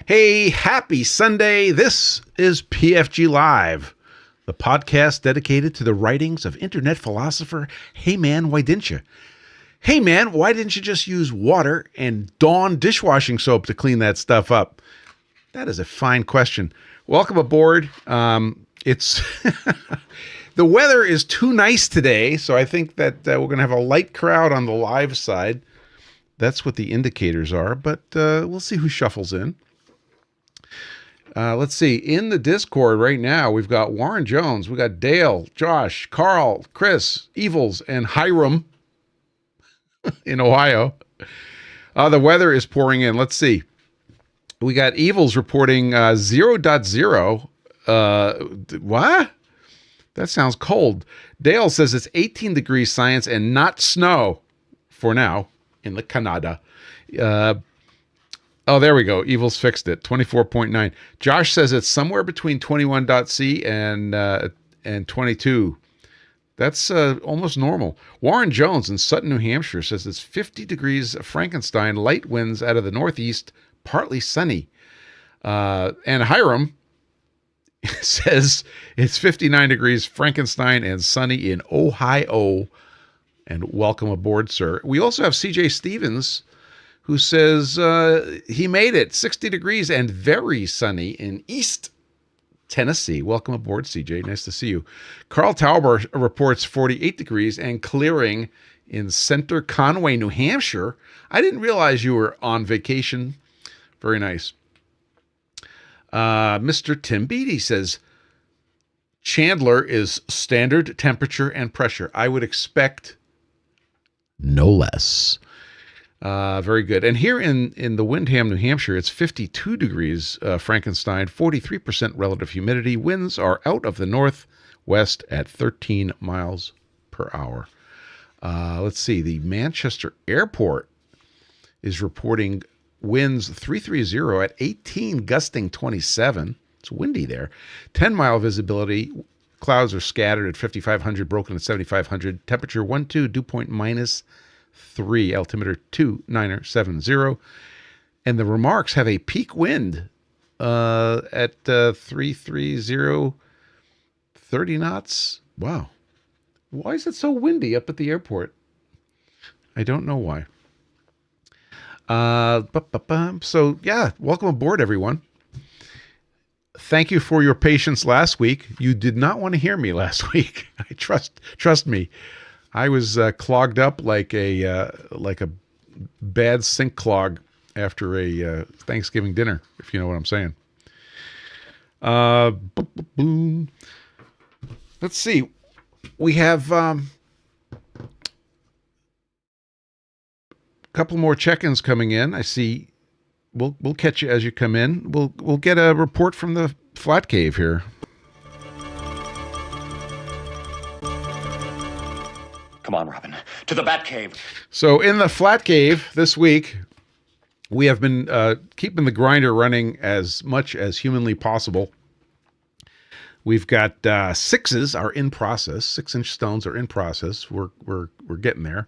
Hey, happy Sunday. This is PFG.Live, the podcast dedicated to the writings of internet philosopher Hey Man, Why Didn't You? Hey man, why didn't you just use water and Dawn dishwashing soap to clean that stuff up? That is a fine question. Welcome aboard. It's the weather is too nice today, so I think that we're going to have a light crowd on the live side. That's what the indicators are, but we'll see who shuffles in. Let's see. In the Discord right now, we've got Warren Jones, we got Dale, Josh, Carl, Chris, Evils, and Hiram in Ohio. The weather is pouring in. Let's see. We got Evils reporting 0.0. What? That sounds cold. Dale says it's 18 degrees science and not snow for now in the Canada. Oh, there we go. Evils fixed it. 24.9. Josh says it's somewhere between 21.C and 22. That's almost normal. Warren Jones in Sutton, New Hampshire says it's 50 degrees Frankenstein, light winds out of the northeast, partly sunny. And Hiram says it's 59 degrees Frankenstein and sunny in Ohio. And welcome aboard, sir. We also have CJ Stevens, who says he made it 60 degrees and very sunny in East Tennessee. Welcome aboard, CJ. Nice to see you. Carl Tauber reports 48 degrees and clearing in Center Conway, New Hampshire. I didn't realize you were on vacation. Very nice. Mr. Tim Beatty says Chandler is standard temperature and pressure. I would expect no less. Very good. And here in the Windham, New Hampshire, it's 52 degrees Frankenstein, 43% relative humidity. Winds are out of the northwest at 13 miles per hour. Let's see. The Manchester Airport is reporting winds 330 at 18, gusting 27. It's windy there. 10-mile visibility. Clouds are scattered at 5,500, broken at 7,500. Temperature 12, dew point minus 3, altimeter 2970, and the remarks have a peak wind at 330, 30 knots. Wow. Why is it so windy up at the airport? I don't know why. So yeah, welcome aboard, everyone. Thank you for your patience last week. You did not want to hear me last week. I trust me. I was clogged up like a bad sink clog after a Thanksgiving dinner, if you know what I'm saying. Let's see. We have a couple more check-ins coming in. I see. We'll catch you as you come in. We'll get a report from the Flat Cave here. Come on, Robin, to the Batcave. So in the Flat Cave this week, we have been keeping the grinder running as much as humanly possible. We've got 6s are in process. 6-inch stones are in process. We're getting there.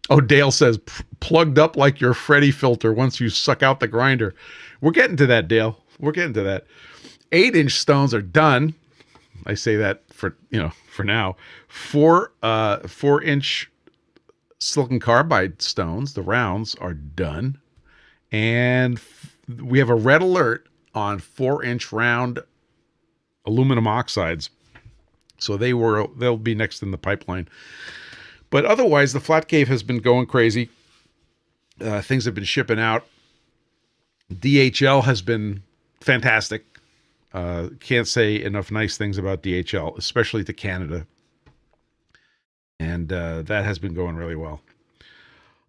Oh, Dale says plugged up like your Freddy filter once you suck out the grinder. We're getting to that, Dale. We're getting to that. 8-inch stones are done. I say that for now. 4-inch silicon carbide stones, the rounds, are done. And we have a red alert on 4-inch round aluminum oxides. So they'll be next in the pipeline. But otherwise, the Flat Cave has been going crazy. Things have been shipping out. DHL has been fantastic. Can't say enough nice things about DHL, especially to Canada. And that has been going really well.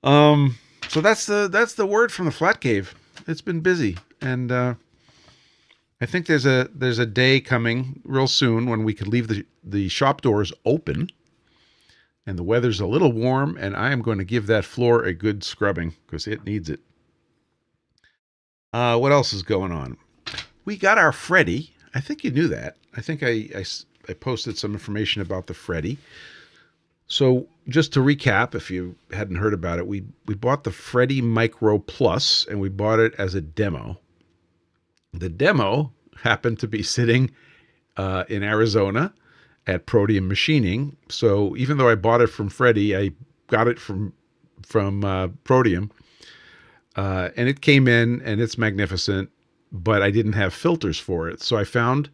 So that's the word from the Flat Cave. It's been busy, and I think there's a day coming real soon when we could leave the shop doors open, and the weather's a little warm, and I am going to give that floor a good scrubbing because it needs it. What else is going on? We got our Freddy. I think you knew that. I think I posted some information about the Freddy. So just to recap, if you hadn't heard about it, we bought the Freddy Micro Plus, and we bought it as a demo. The demo happened to be sitting in Arizona at Protium Machining. So even though I bought it from Freddie, I got it from Protium, and it came in and it's magnificent, but I didn't have filters for it. So I found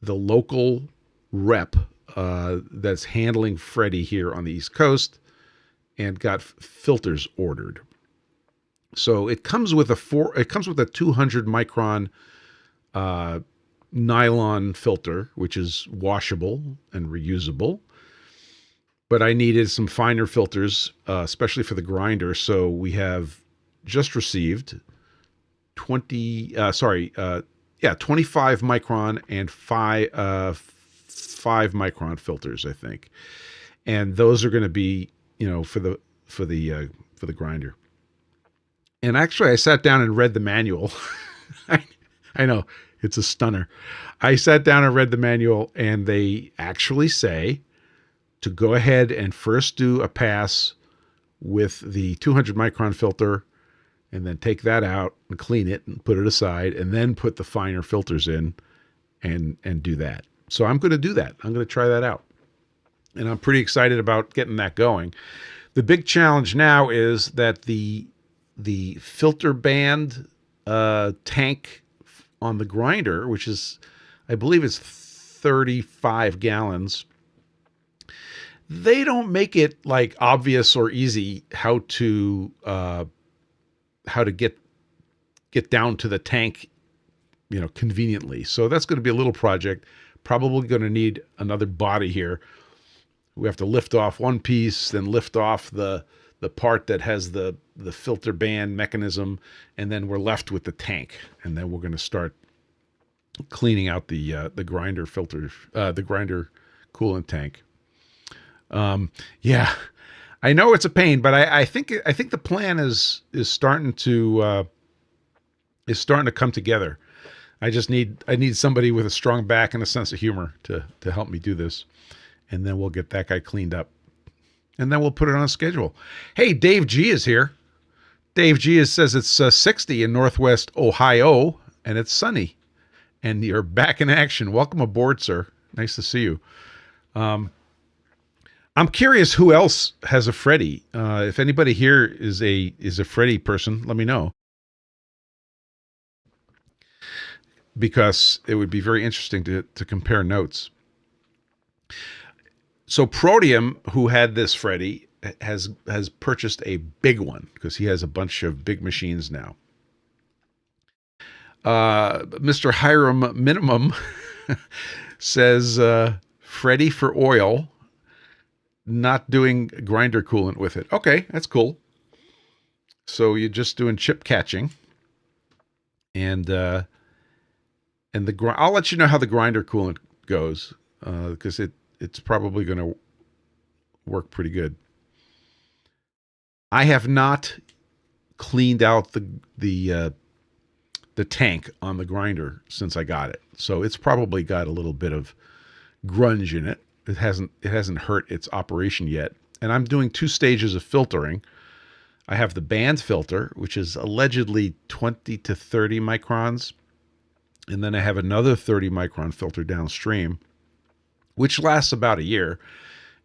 the local rep that's handling Freddie here on the East Coast and got filters ordered. So it comes with a 200 micron nylon filter, which is washable and reusable. But I needed some finer filters, especially for the grinder. So we have just received 25 micron and 5 micron filters, I think. And those are going to be, for the grinder. And actually, I sat down and read the manual. I know, it's a stunner. I sat down and read the manual, and they actually say to go ahead and first do a pass with the 200 micron filter, and then take that out and clean it and put it aside, and then put the finer filters in and do that. So I'm going to do that. I'm going to try that out. And I'm pretty excited about getting that going. The big challenge now is that the filter band tank on the grinder, which is, I believe it's 35 gallons, they don't make it like obvious or easy how to get down to the tank, conveniently. So that's going to be a little project. Probably going to need another body here. We have to lift off one piece, then lift off the part that has the filter band mechanism, and then we're left with the tank. And then we're going to start cleaning out the grinder filter, the grinder coolant tank. Yeah, I know it's a pain, but I think the plan is starting to come together. I need somebody with a strong back and a sense of humor to help me do this, and then we'll get that guy cleaned up, and then we'll put it on a schedule. Hey, Dave G is here. Dave G says it's 60 in Northwest Ohio, and it's sunny, and you're back in action. Welcome aboard, sir. Nice to see you. I'm curious who else has a Freddie. If anybody here is a Freddie person, let me know, because it would be very interesting to compare notes. So Protium, who had this Freddie, has purchased a big one because he has a bunch of big machines now. Mr. Hiram Minimum says Freddie for oil, not doing grinder coolant with it. Okay, that's cool. So you're just doing chip catching, and I'll let you know how the grinder coolant goes, because it's probably going to work pretty good. I have not cleaned out the tank on the grinder since I got it, so it's probably got a little bit of grunge in it. It hasn't hurt its operation yet. And I'm doing 2 stages of filtering. I have the band filter, which is allegedly 20 to 30 microns. And then I have another 30 micron filter downstream, which lasts about a year.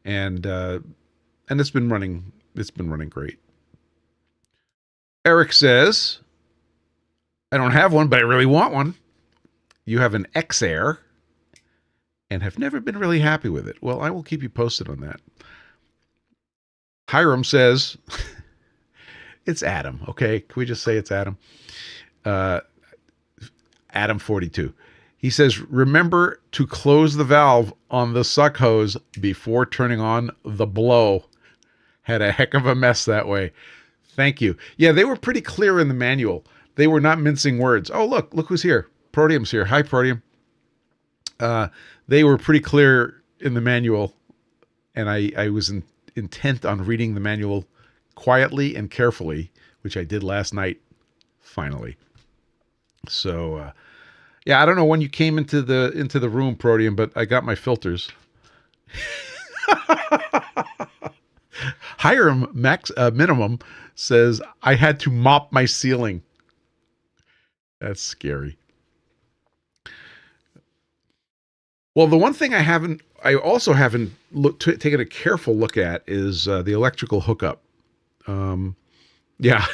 And it's been running great. Eric says, I don't have one, but I really want one. You have an X-Air and have never been really happy with it. Well, I will keep you posted on that. Hiram says, it's Adam, okay? Can we just say it's Adam? Adam42. He says, remember to close the valve on the suck hose before turning on the blow. Had a heck of a mess that way. Thank you. Yeah, they were pretty clear in the manual. They were not mincing words. Oh, look who's here. Protium's here. Hi, Protium. They were pretty clear in the manual, and I was intent on reading the manual quietly and carefully, which I did last night, finally. So, yeah, I don't know when you came into the room, Protium, but I got my filters. Hiram Minimum says, I had to mop my ceiling. That's scary. Well, the one thing I also haven't taken a careful look at is the electrical hookup. Yeah,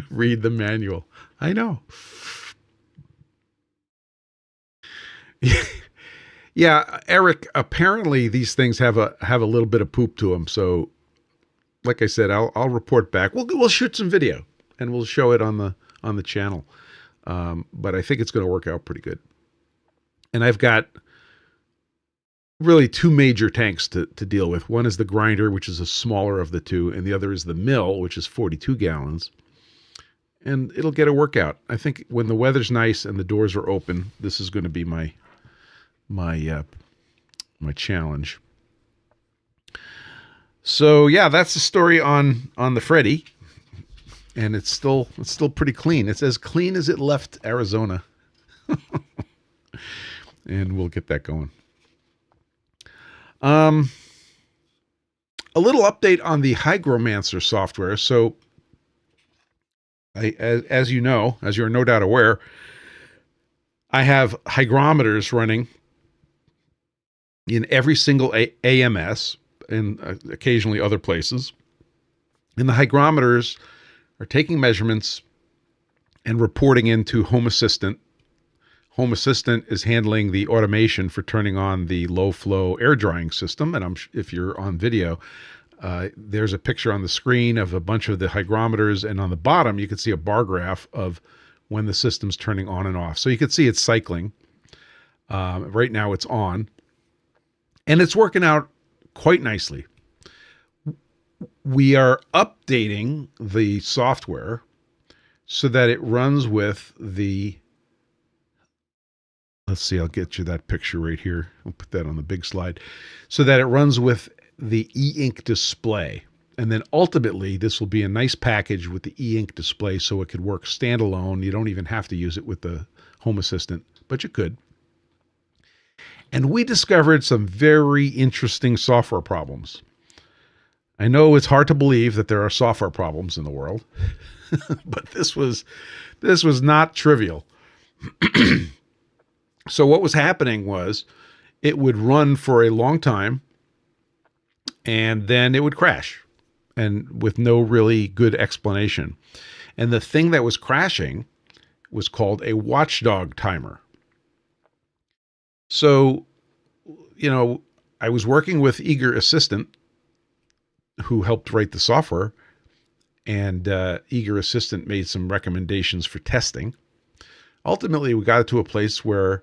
read the manual. I know. Yeah, Eric. Apparently, these things have a little bit of poop to them. So, like I said, I'll report back. We'll shoot some video and we'll show it on the channel. But I think it's going to work out pretty good. And I've got really two major tanks to deal with. One is the grinder, which is a smaller of the two, and the other is the mill, which is 42 gallons. And it'll get a workout. I think when the weather's nice and the doors are open, this is going to be my challenge. So yeah, that's the story on the Freddy, and it's still pretty clean. It's as clean as it left Arizona, and we'll get that going. A little update on the Hygromancer software. So, as you know, as you're no doubt aware, I have hygrometers running in every single AMS and occasionally other places. And the hygrometers are taking measurements and reporting into Home Assistant. Home Assistant is handling the automation for turning on the low flow air drying system. And if you're on video, there's a picture on the screen of a bunch of the hygrometers. And on the bottom, you can see a bar graph of when the system's turning on and off. So you can see it's cycling. Right now it's on. And it's working out quite nicely. We are updating the software so that it runs with the... Let's see, I'll get you that picture right here. I'll put that on the big slide. So that it runs with the e-ink display. And then ultimately, this will be a nice package with the e-ink display so it could work standalone. You don't even have to use it with the Home Assistant, but you could. And we discovered some very interesting software problems. I know it's hard to believe that there are software problems in the world, but this was not trivial. So what was happening was it would run for a long time and then it would crash, and with no really good explanation. And the thing that was crashing was called a watchdog timer. So, I was working with Eager Assistant, who helped write the software, and Eager Assistant made some recommendations for testing. Ultimately, we got it to a place where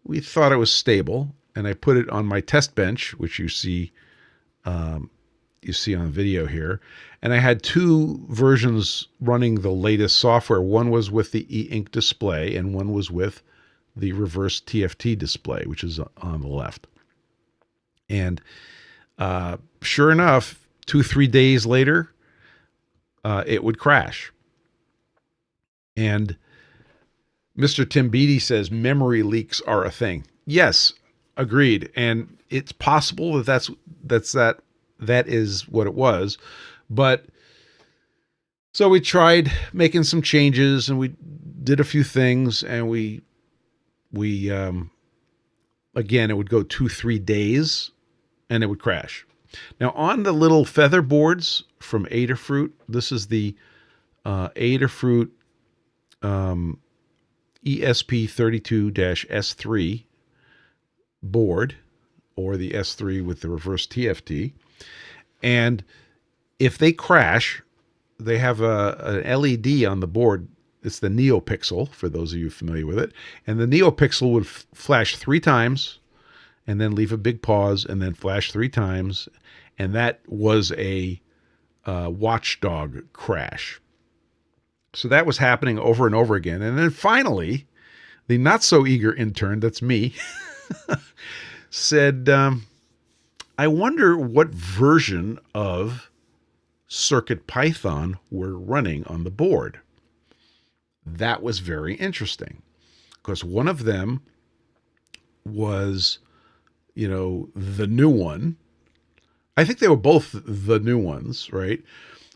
we thought it was stable, and I put it on my test bench, which you see on video here. And I had two versions running the latest software. One was with the e-ink display, and one was with the reverse TFT display, which is on the left. And sure enough, 2-3 days later, it would crash. And Mr. Tim Beattie says memory leaks are a thing. Yes, agreed. And it's possible that that is what it was. But so we tried making some changes, and we did a few things, and we again, it would go 2-3 days and it would crash. Now on the little feather boards from Adafruit, this is the Adafruit ESP32-S3 board, or the S3 with the reverse TFT. And if they crash, they have an LED on the board. It's the NeoPixel, for those of you familiar with it. And the NeoPixel would flash 3 times and then leave a big pause and then flash 3 times. And that was a watchdog crash. So that was happening over and over again. And then finally, the not so eager intern, that's me, said, I wonder what version of CircuitPython we're running on the board. That was very interesting, because one of them was, the new one. I think they were both the new ones, right?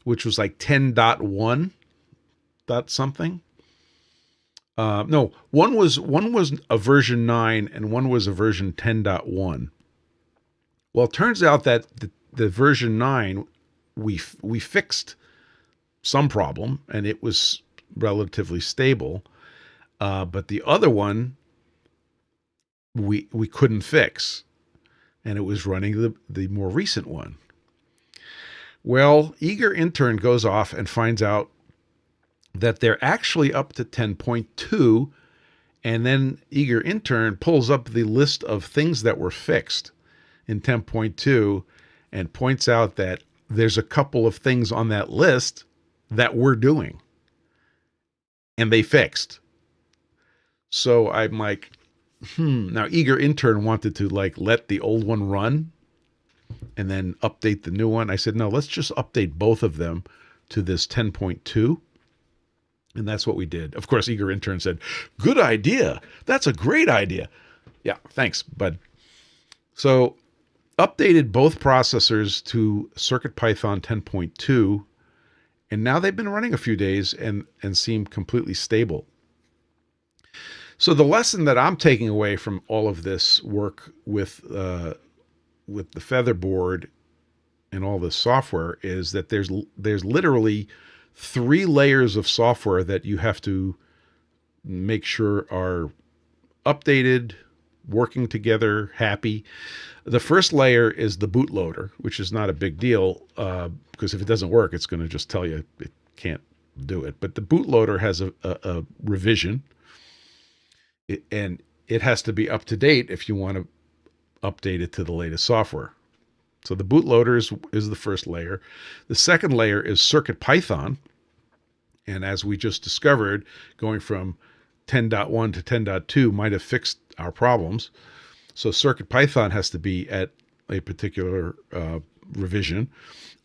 Which was like 10.1 dot something. No, one was a version 9 and one was a version 10.1. Well, it turns out that the version 9 we fixed some problem and it was relatively stable, but the other one we couldn't fix, and it was running the more recent one. Well, eager intern goes off and finds out that they're actually up to 10.2, and then eager intern pulls up the list of things that were fixed in 10.2 and points out that there's a couple of things on that list that we're doing and they fixed. So I'm like, now eager intern wanted to like let the old one run and then update the new one. I said, no, let's just update both of them to this 10.2. And that's what we did. Of course, eager intern said, good idea. That's a great idea. Yeah, thanks, bud. So updated both processors to CircuitPython 10.2, and now they've been running a few days and seem completely stable. So the lesson that I'm taking away from all of this work with the Featherboard and all this software is that there's literally 3 layers of software that you have to make sure are updated, working together, happy. The first layer is the bootloader, which is not a big deal because if it doesn't work, it's going to just tell you it can't do it. But the bootloader has a revision, and it has to be up to date if you want to update it to the latest software. So the bootloader is the first layer. The second layer is CircuitPython. And as we just discovered, going from 10.1 to 10.2 might have fixed our problems. So CircuitPython has to be at a particular revision.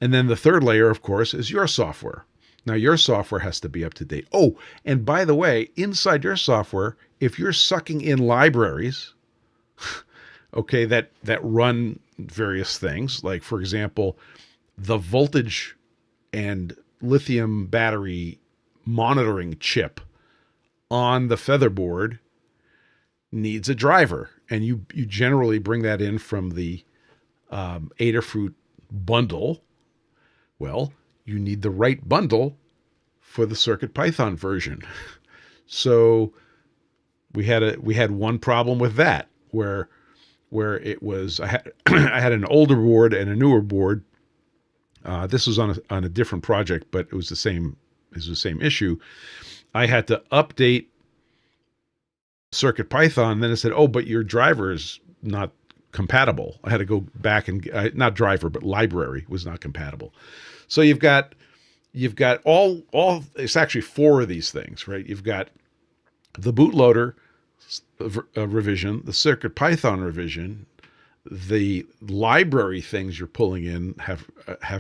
And then the third layer, of course, is your software. Now, your software has to be up to date. Oh, and by the way, inside your software, if you're sucking in libraries, okay, that run various things, like, for example, the voltage and lithium battery monitoring chip on the Featherboard needs a driver, and you generally bring that in from the Adafruit bundle. Well, you need the right bundle for the CircuitPython version. So we had one problem with that where it was I had an older board and a newer board. This was on a different project, but it was the same issue. I had to update CircuitPython, then it said, oh, but your driver is not compatible. I had to go back and not driver, but library was not compatible. So you've got all it's actually 4 of these things, right? You've got the bootloader revision, the CircuitPython revision, the library things you're pulling in have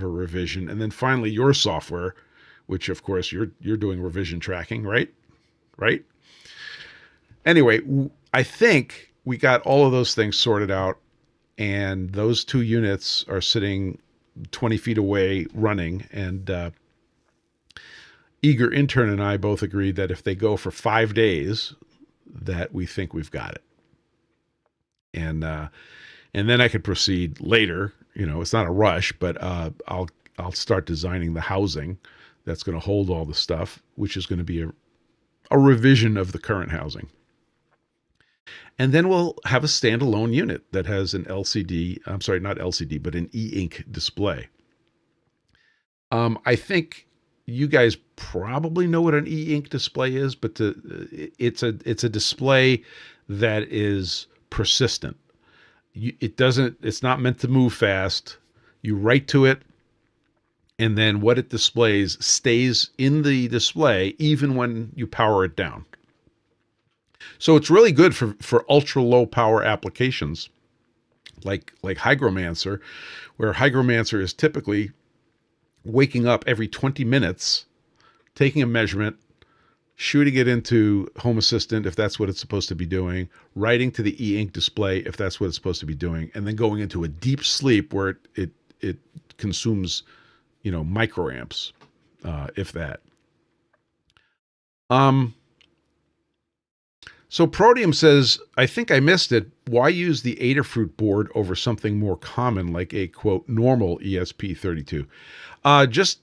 a revision, and then finally your software, which of course you're doing revision tracking, right? Anyway, I think we got all of those things sorted out, and those 2 units are sitting 20 feet away running, and eager intern and I both agreed that if they go for 5 days, that we think we've got it. And then I could proceed later. You know, it's not a rush, but I'll start designing the housing that's going to hold all the stuff, which is going to be a revision of the current housing. And then we'll have a standalone unit that has an LCD, I'm sorry, not LCD, but an e-ink display. I think you guys probably know what an e-ink display is, but it's a display that is persistent. It's not meant to move fast. You write to it, and then what it displays stays in the display even when you power it down. So it's really good for ultra low power applications like Hygromancer, where Hygromancer is typically waking up every 20 minutes, taking a measurement, shooting it into Home Assistant if that's what it's supposed to be doing, writing to the e-ink display if that's what it's supposed to be doing, and then going into a deep sleep where it consumes, microamps, if that. So Proteum says, I think I missed it. Why use the Adafruit board over something more common like a, quote, normal ESP32? Just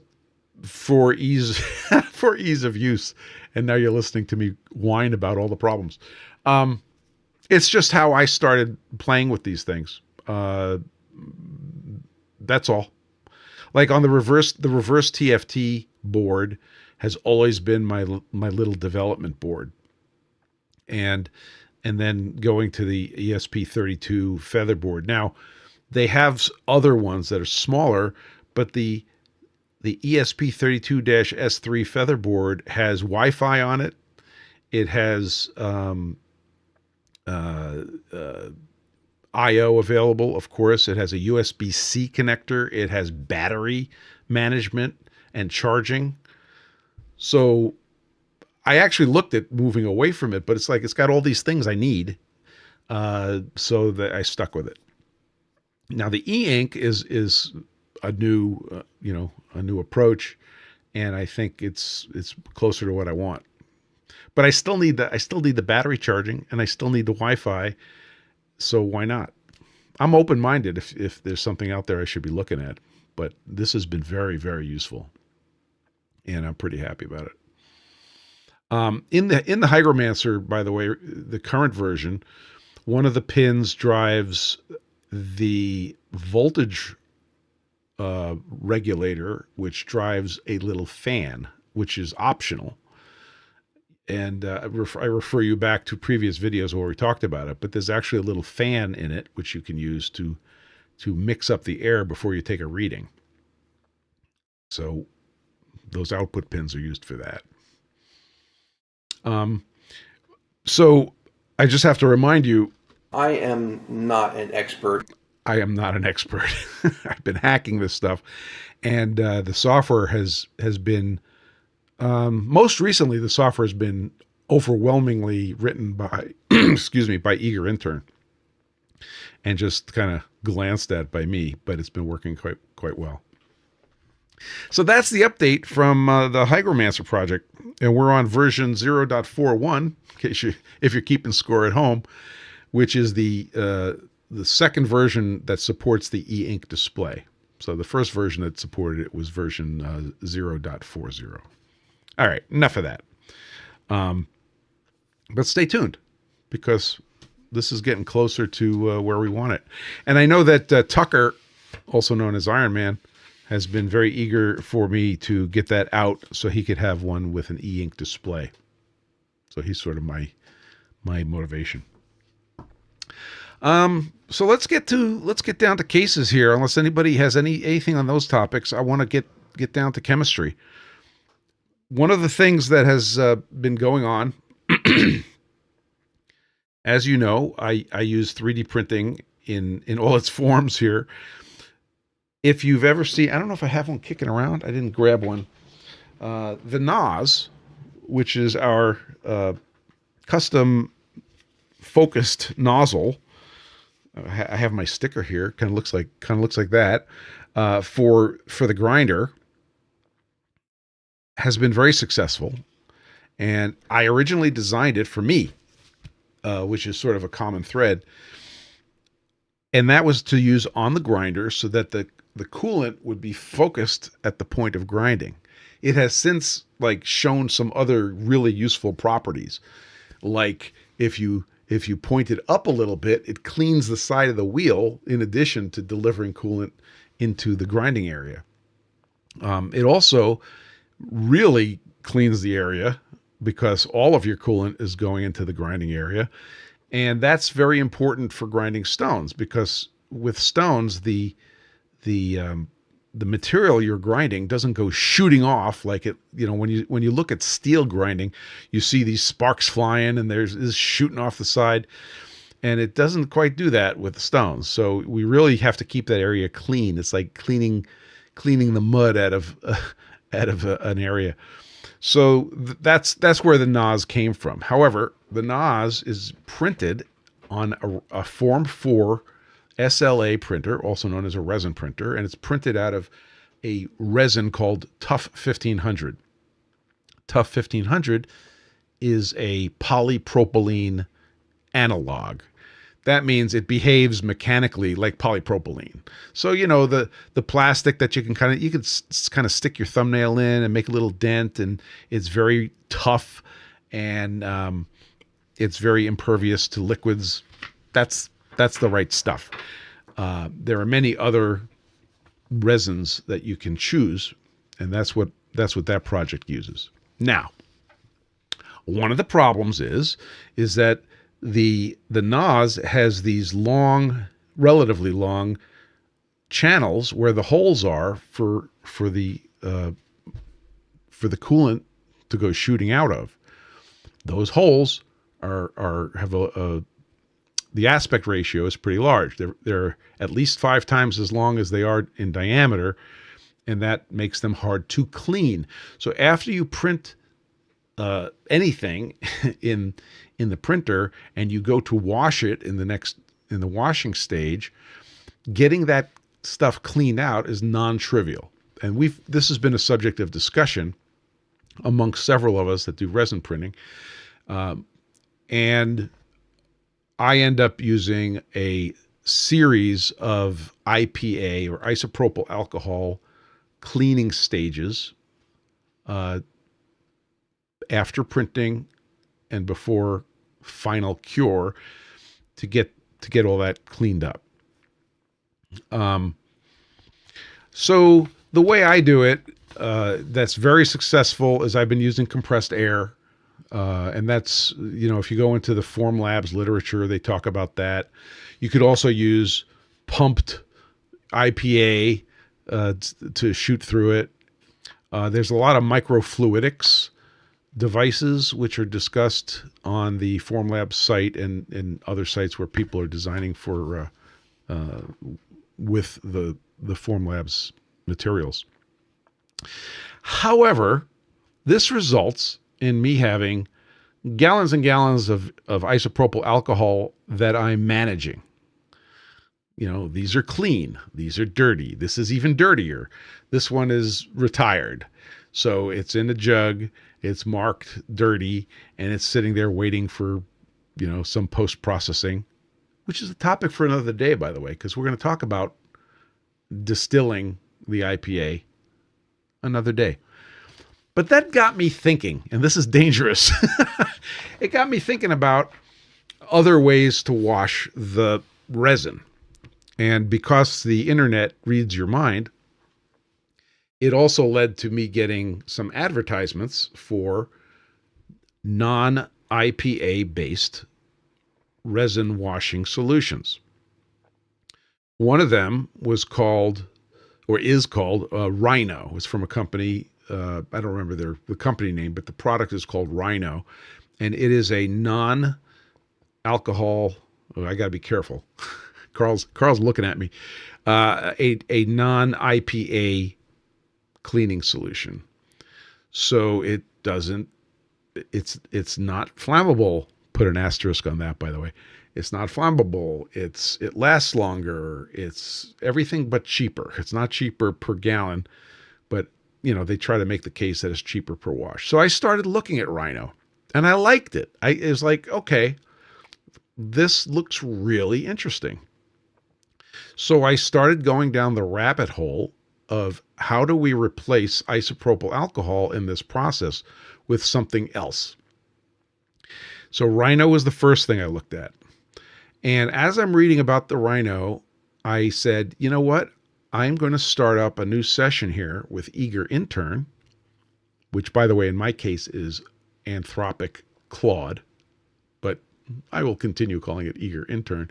for ease for ease of use. And now you're listening to me whine about all the problems. It's just how I started playing with these things. That's all. Like on the reverse TFT board has always been my little development board. And then going to the ESP32 featherboard. Now, they have other ones that are smaller, but the ESP32-S3 featherboard has Wi-Fi on it. It has I/O available, of course. It has a USB-C connector. It has battery management and charging. So I actually looked at moving away from it, but it's like it's got all these things I need, so that I stuck with it. Now the e-ink is a new a new approach, and I think it's closer to what I want. But I still need the battery charging, and I still need the Wi-Fi. So why not? I'm open-minded if there's something out there I should be looking at. But this has been very, very useful, and I'm pretty happy about it. In the Hygromancer, by the way, the current version, one of the pins drives the voltage regulator, which drives a little fan, which is optional. And I refer you back to previous videos where we talked about it, but there's actually a little fan in it, which you can use to mix up the air before you take a reading. So those output pins are used for that. So I just have to remind you, I am not an expert. I am not an expert. I've been hacking this stuff, and the software has been, most recently, the software has been overwhelmingly written by, by Eager Intern, and just kind of glanced at by me, but it's been working quite well. So that's the update from the Hygromancer project, and we're on version 0.41, in case if you're keeping score at home, which is the second version that supports the e-ink display. So the first version that supported it was version 0.40. All right, enough of that. But stay tuned, because this is getting closer to where we want it. And I know that Tucker, also known as Iron Man, has been very eager for me to get that out so he could have one with an e-ink display. So he's sort of my motivation. So let's get down to cases here. Unless anybody has anything on those topics, I want to get down to chemistry. One of the things that has been going on, as you know, I use 3D printing in all its forms here. If you've ever seen, I don't know if I have one kicking around. I didn't grab one. The NOS, which is our custom focused nozzle. I have my sticker here. Kind of looks like that. For the grinder, has been very successful, and I originally designed it for me, which is sort of a common thread, and that was to use on the grinder so that the coolant would be focused at the point of grinding. It has since shown some other really useful properties, like if you point it up a little bit, it cleans the side of the wheel in addition to delivering coolant into the grinding area. It also really cleans the area because all of your coolant is going into the grinding area. And that's very important for grinding stones, because with stones, the material you're grinding doesn't go shooting off like it, when you look at steel grinding, you see these sparks flying and there's this shooting off the side, and it doesn't quite do that with the stones. So we really have to keep that area clean. It's like cleaning the mud out of an area. So that's where the NOS came from. However, the NOS is printed on a Form 4 SLA printer, also known as a resin printer, and it's printed out of a resin called Tough 1500. Tough 1500 is a polypropylene analog. That means it behaves mechanically like polypropylene. So, the plastic that you can kind of stick your thumbnail in and make a little dent, and it's very tough, and it's very impervious to liquids. That's the right stuff. There are many other resins that you can choose, and that's what that project uses. Now, one of the problems is that the NOS has these relatively long channels where the holes are for the coolant to go shooting out of. Those holes have the aspect ratio is pretty large. They're at least 5 times as long as they are in diameter, and that makes them hard to clean. So after you print anything in the printer and you go to wash it in the washing stage, getting that stuff cleaned out is non-trivial. And this has been a subject of discussion amongst several of us that do resin printing. And I end up using a series of IPA, or isopropyl alcohol, cleaning stages after printing and before final cure to get all that cleaned up. So the way I do it, that's very successful, is I've been using compressed air. And that's, if you go into the FormLabs literature, they talk about that. You could also use pumped IPA to shoot through it. There's a lot of microfluidics devices which are discussed on the FormLabs site and other sites where people are designing for with the FormLabs materials. However, this results in me having gallons and gallons of isopropyl alcohol that I'm managing. These are clean. These are dirty. This is even dirtier. This one is retired. So it's in a jug. It's marked dirty, and it's sitting there waiting for, some post-processing, which is a topic for another day, by the way, because we're going to talk about distilling the IPA another day. But that got me thinking, and this is dangerous. It got me thinking about other ways to wash the resin. And because the internet reads your mind, it also led to me getting some advertisements for non-IPA based resin washing solutions. One of them was called, or is called, Rhino. It's from a company, I don't remember the company name, but the product is called Rhino. And it is a non-alcohol, I got to be careful. Carl's looking at me. A non-IPA cleaning solution. So it doesn't, it's not flammable. Put an asterisk on that, by the way. It's not flammable. It lasts longer. It's everything but cheaper. It's not cheaper per gallon, but they try to make the case that it's cheaper per wash. So I started looking at Rhino, and I liked it. It was like, okay, this looks really interesting. So I started going down the rabbit hole of how do we replace isopropyl alcohol in this process with something else. So Rhino was the first thing I looked at. And as I'm reading about the Rhino, I said, you know what? I'm going to start up a new session here with Eager Intern, which, by the way, in my case is Anthropic Claude, but I will continue calling it Eager Intern,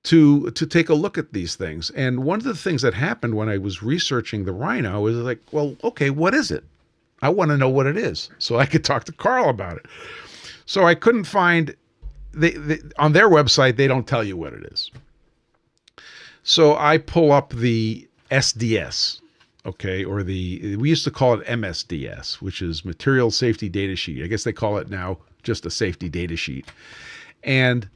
to take a look at these things. And one of the things that happened when I was researching the Rhino is like, well, okay, what is it? I want to know what it is so I could talk to Carl about it. So I couldn't find, on their website, they don't tell you what it is. So I pull up the SDS, okay, or we used to call it MSDS, which is Material Safety Data Sheet. I guess they call it now just a safety data sheet. And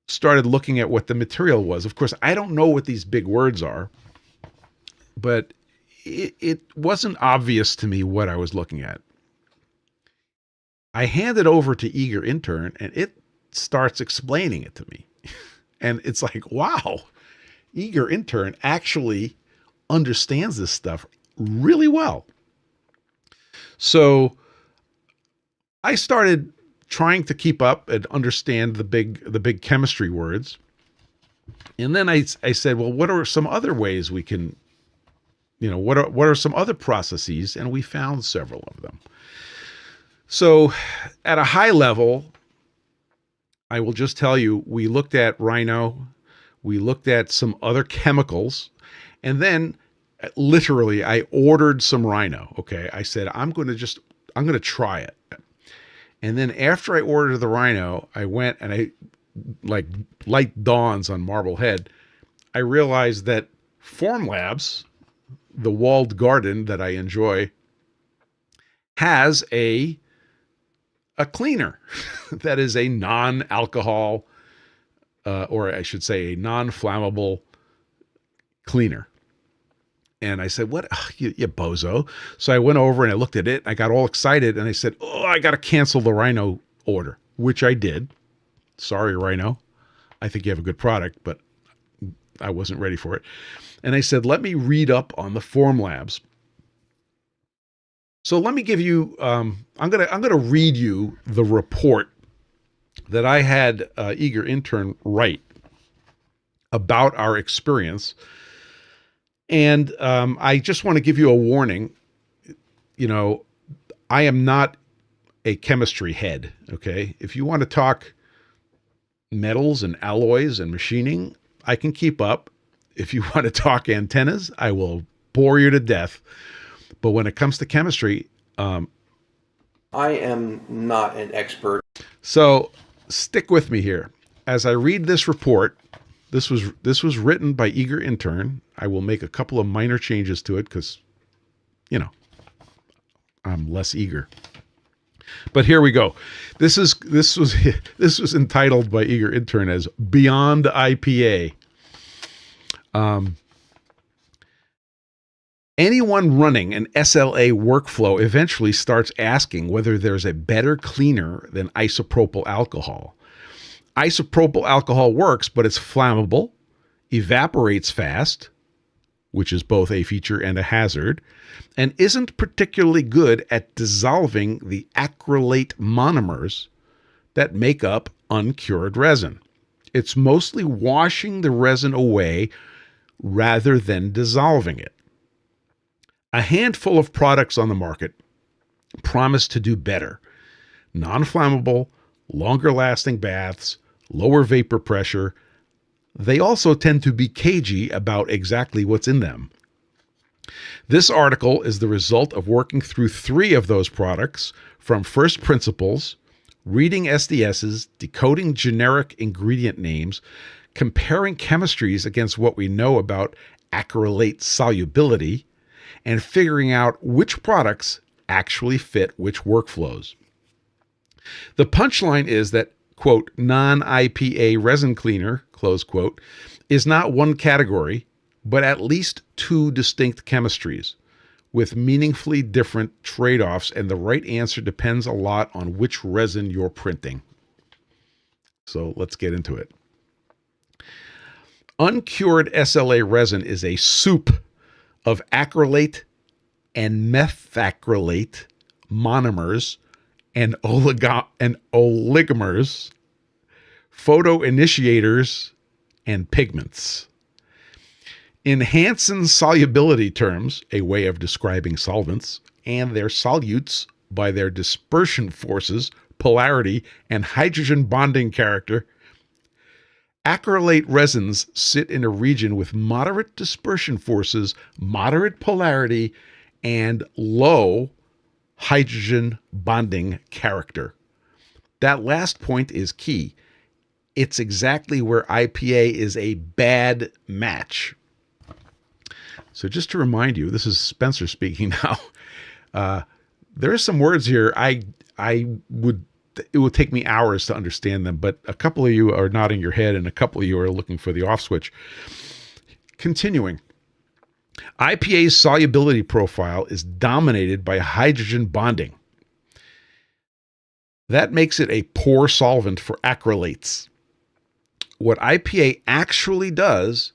started looking at what the material was. Of course, I don't know what these big words are, but it wasn't obvious to me what I was looking at. I hand it over to Eager Intern, and it starts explaining it to me. And it's like, wow, Eager Intern actually understands this stuff really well. So I started trying to keep up and understand the big chemistry words. And then I said, well, what are some other ways we can, what are some other processes? And we found several of them. So at a high level, I will just tell you, we looked at rhino, we looked at some other chemicals, and then literally I ordered some rhino. Okay. I said, I'm going to try it. And then after I ordered the rhino, I went and I, like light dawns on Marblehead, I realized that FormLabs, the walled garden that I enjoy, has a cleaner that is a non-alcohol, or I should say a non-flammable cleaner. And I said, what, you bozo. So I went over and I looked at it. I got all excited and I said, oh, I got to cancel the rhino order, which I did. Sorry, Rhino. I think you have a good product, but I wasn't ready for it. And I said, let me read up on the FormLabs. So let me give you, I'm gonna read you the report that I had Eager Intern write about our experience. And I just want to give you a warning. I am not a chemistry head, okay? If you want to talk metals and alloys and machining, I can keep up. If you want to talk antennas, I will bore you to death. But when it comes to chemistry, I am not an expert. So stick with me here. As I read this report, this was written by Eager Intern. I will make a couple of minor changes to it because, I'm less eager. But here we go. This was entitled by Eager Intern as Beyond IPA. Anyone running an SLA workflow eventually starts asking whether there's a better cleaner than isopropyl alcohol. Isopropyl alcohol works, but it's flammable, evaporates fast, which is both a feature and a hazard, and isn't particularly good at dissolving the acrylate monomers that make up uncured resin. It's mostly washing the resin away rather than dissolving it. A handful of products on the market promise to do better. Non-flammable, longer-lasting baths, lower vapor pressure. They also tend to be cagey about exactly what's in them. This article is the result of working through 3 of those products from first principles, reading SDSs, decoding generic ingredient names, comparing chemistries against what we know about acrylate solubility, and figuring out which products actually fit which workflows. The punchline is that, quote, non-IPA resin cleaner, close quote, is not one category, but at least 2 distinct chemistries with meaningfully different trade-offs, and the right answer depends a lot on which resin you're printing. So let's get into it. Uncured SLA resin is a soup of acrylate and methacrylate monomers and oligomers, photoinitiators, and pigments. In Hansen solubility terms, a way of describing solvents, and their solutes by their dispersion forces, polarity, and hydrogen bonding character, acrylate resins sit in a region with moderate dispersion forces, moderate polarity, and low hydrogen bonding character. That last point is key. It's exactly where IPA is a bad match. So just to remind you, this is Spencer speaking now. There are some words here it would take me hours to understand them, but a couple of you are nodding your head and a couple of you are looking for the off switch. Continuing. IPA's solubility profile is dominated by hydrogen bonding. That makes it a poor solvent for acrylates. What IPA actually does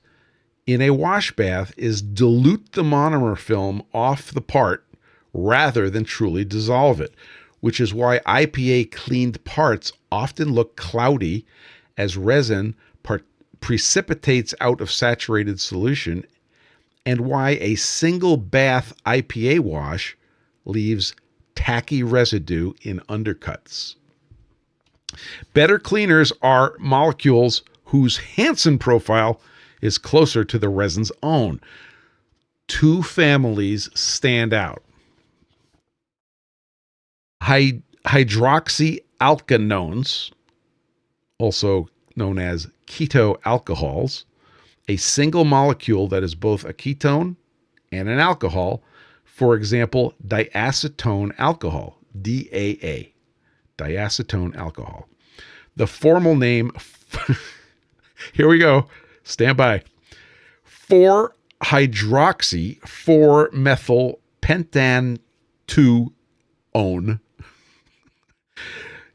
in a wash bath is dilute the monomer film off the part rather than truly dissolve it, which is why IPA cleaned parts often look cloudy as resin precipitates out of saturated solution, and why a single bath IPA wash leaves tacky residue in undercuts. Better cleaners are molecules whose Hansen profile is closer to the resin's own. Two families stand out. Hydroxyalkanones, also known as keto alcohols, a single molecule that is both a ketone and an alcohol. For example, diacetone alcohol, DAA, diacetone alcohol. The formal name, here we go, stand by, 4-hydroxy-4-methyl-pentan-2-one.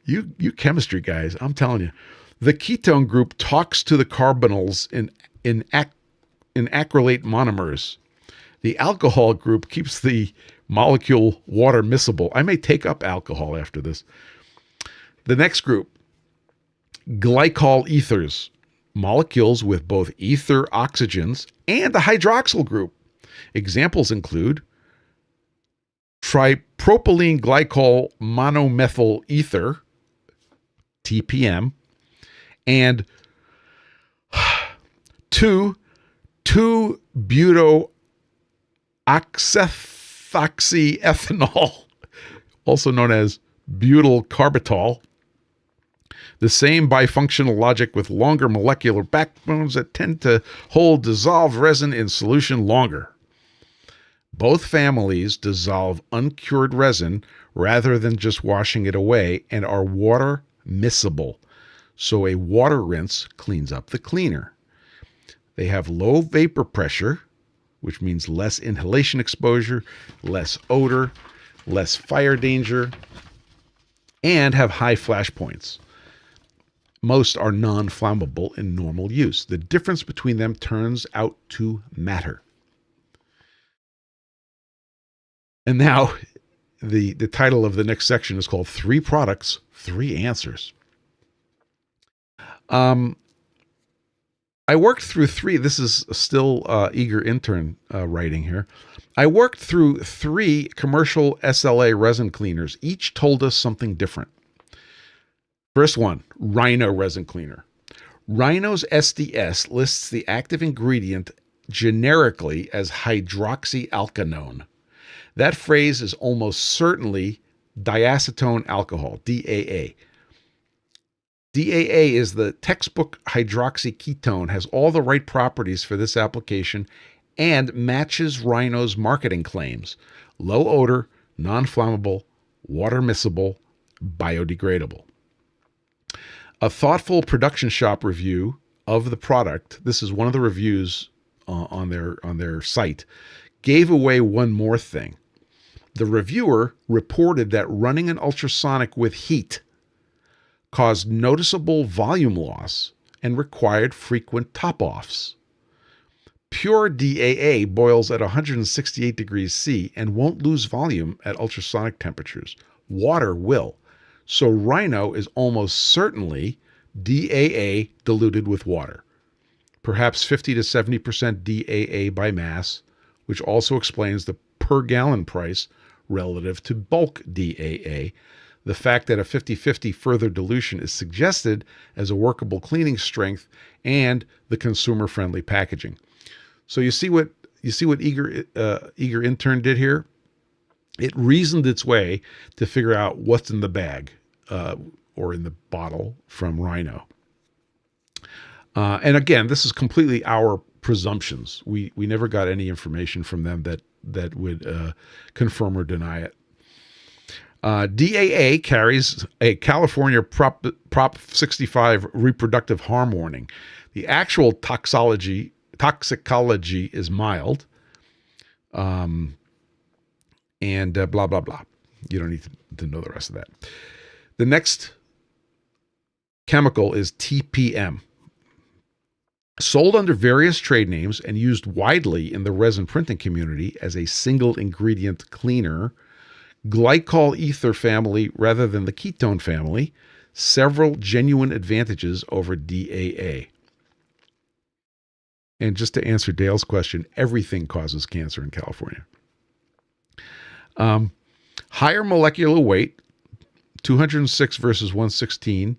You chemistry guys, I'm telling you. The ketone group talks to the carbonyls in acrylate monomers. The alcohol group keeps the molecule water miscible. I may take up alcohol after this. The next group, glycol ethers, molecules with both ether oxygens and a hydroxyl group. Examples include tripropylene glycol monomethyl ether, TPM, and 2-butyroxethoxyethanol, also known as butyl carbitol. The same bifunctional logic with longer molecular backbones that tend to hold dissolved resin in solution longer. Both families dissolve uncured resin rather than just washing it away and are water miscible, so a water rinse cleans up the cleaner. They have low vapor pressure, which means less inhalation exposure, less odor, less fire danger, and have high flash points. Most are non-flammable in normal use. The difference between them turns out to matter. And now the title of the next section is called 3 Products, 3 Answers. I worked through 3. This is still eager intern writing here. I worked through 3 commercial SLA resin cleaners. Each told us something different. First one, Rhino resin cleaner. Rhino's SDS lists the active ingredient generically as hydroxyalkanone. That phrase is almost certainly diacetone alcohol, DAA. DAA is the textbook hydroxyketone, has all the right properties for this application, and matches Rhino's marketing claims. Low odor, non-flammable, water miscible, biodegradable. A thoughtful production shop review of the product, this is one of the reviews on their site, gave away one more thing. The reviewer reported that running an ultrasonic with heat caused noticeable volume loss and required frequent top-offs. Pure DAA boils at 168 degrees C and won't lose volume at ultrasonic temperatures. Water will. So Rhino is almost certainly DAA diluted with water. Perhaps 50 to 70% DAA by mass, which also explains the per gallon price relative to bulk DAA. The fact that a 50-50 further dilution is suggested as a workable cleaning strength and the consumer-friendly packaging. So you see what eager intern did here? It reasoned its way to figure out what's in the bag or in the bottle from Rhino. And again, this is completely our presumptions. We never got any information from them that would confirm or deny it. DAA carries a California Prop 65 reproductive harm warning. The actual toxicology is mild, and blah, blah, blah. You don't need to know the rest of that. The next chemical is TPM. Sold under various trade names and used widely in the resin printing community as a single ingredient cleaner, glycol ether family rather than the ketone family, several genuine advantages over DAA. And just to answer Dale's question, everything causes cancer in California. Higher molecular weight, 206 versus 116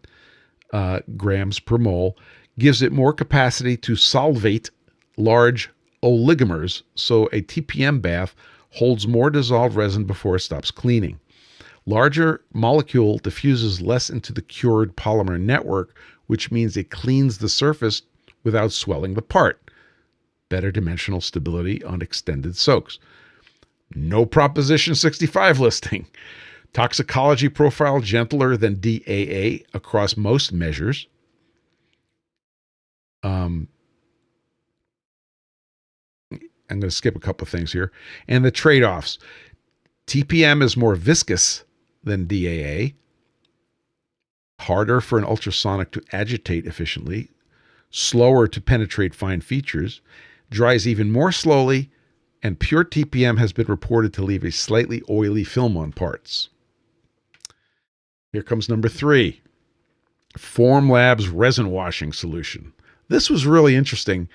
grams per mole, gives it more capacity to solvate large oligomers, so a TPM bath holds more dissolved resin before it stops cleaning. Larger molecule diffuses less into the cured polymer network, which means it cleans the surface without swelling the part. Better dimensional stability on extended soaks. No Proposition 65 listing. Toxicology profile gentler than DAA across most measures. I'm going to skip a couple of things here. And the trade-offs. TPM is more viscous than DAA. Harder for an ultrasonic to agitate efficiently. Slower to penetrate fine features. Dries even more slowly. And pure TPM has been reported to leave a slightly oily film on parts. Here comes number 3. FormLabs Resin Washing Solution. This was really interesting,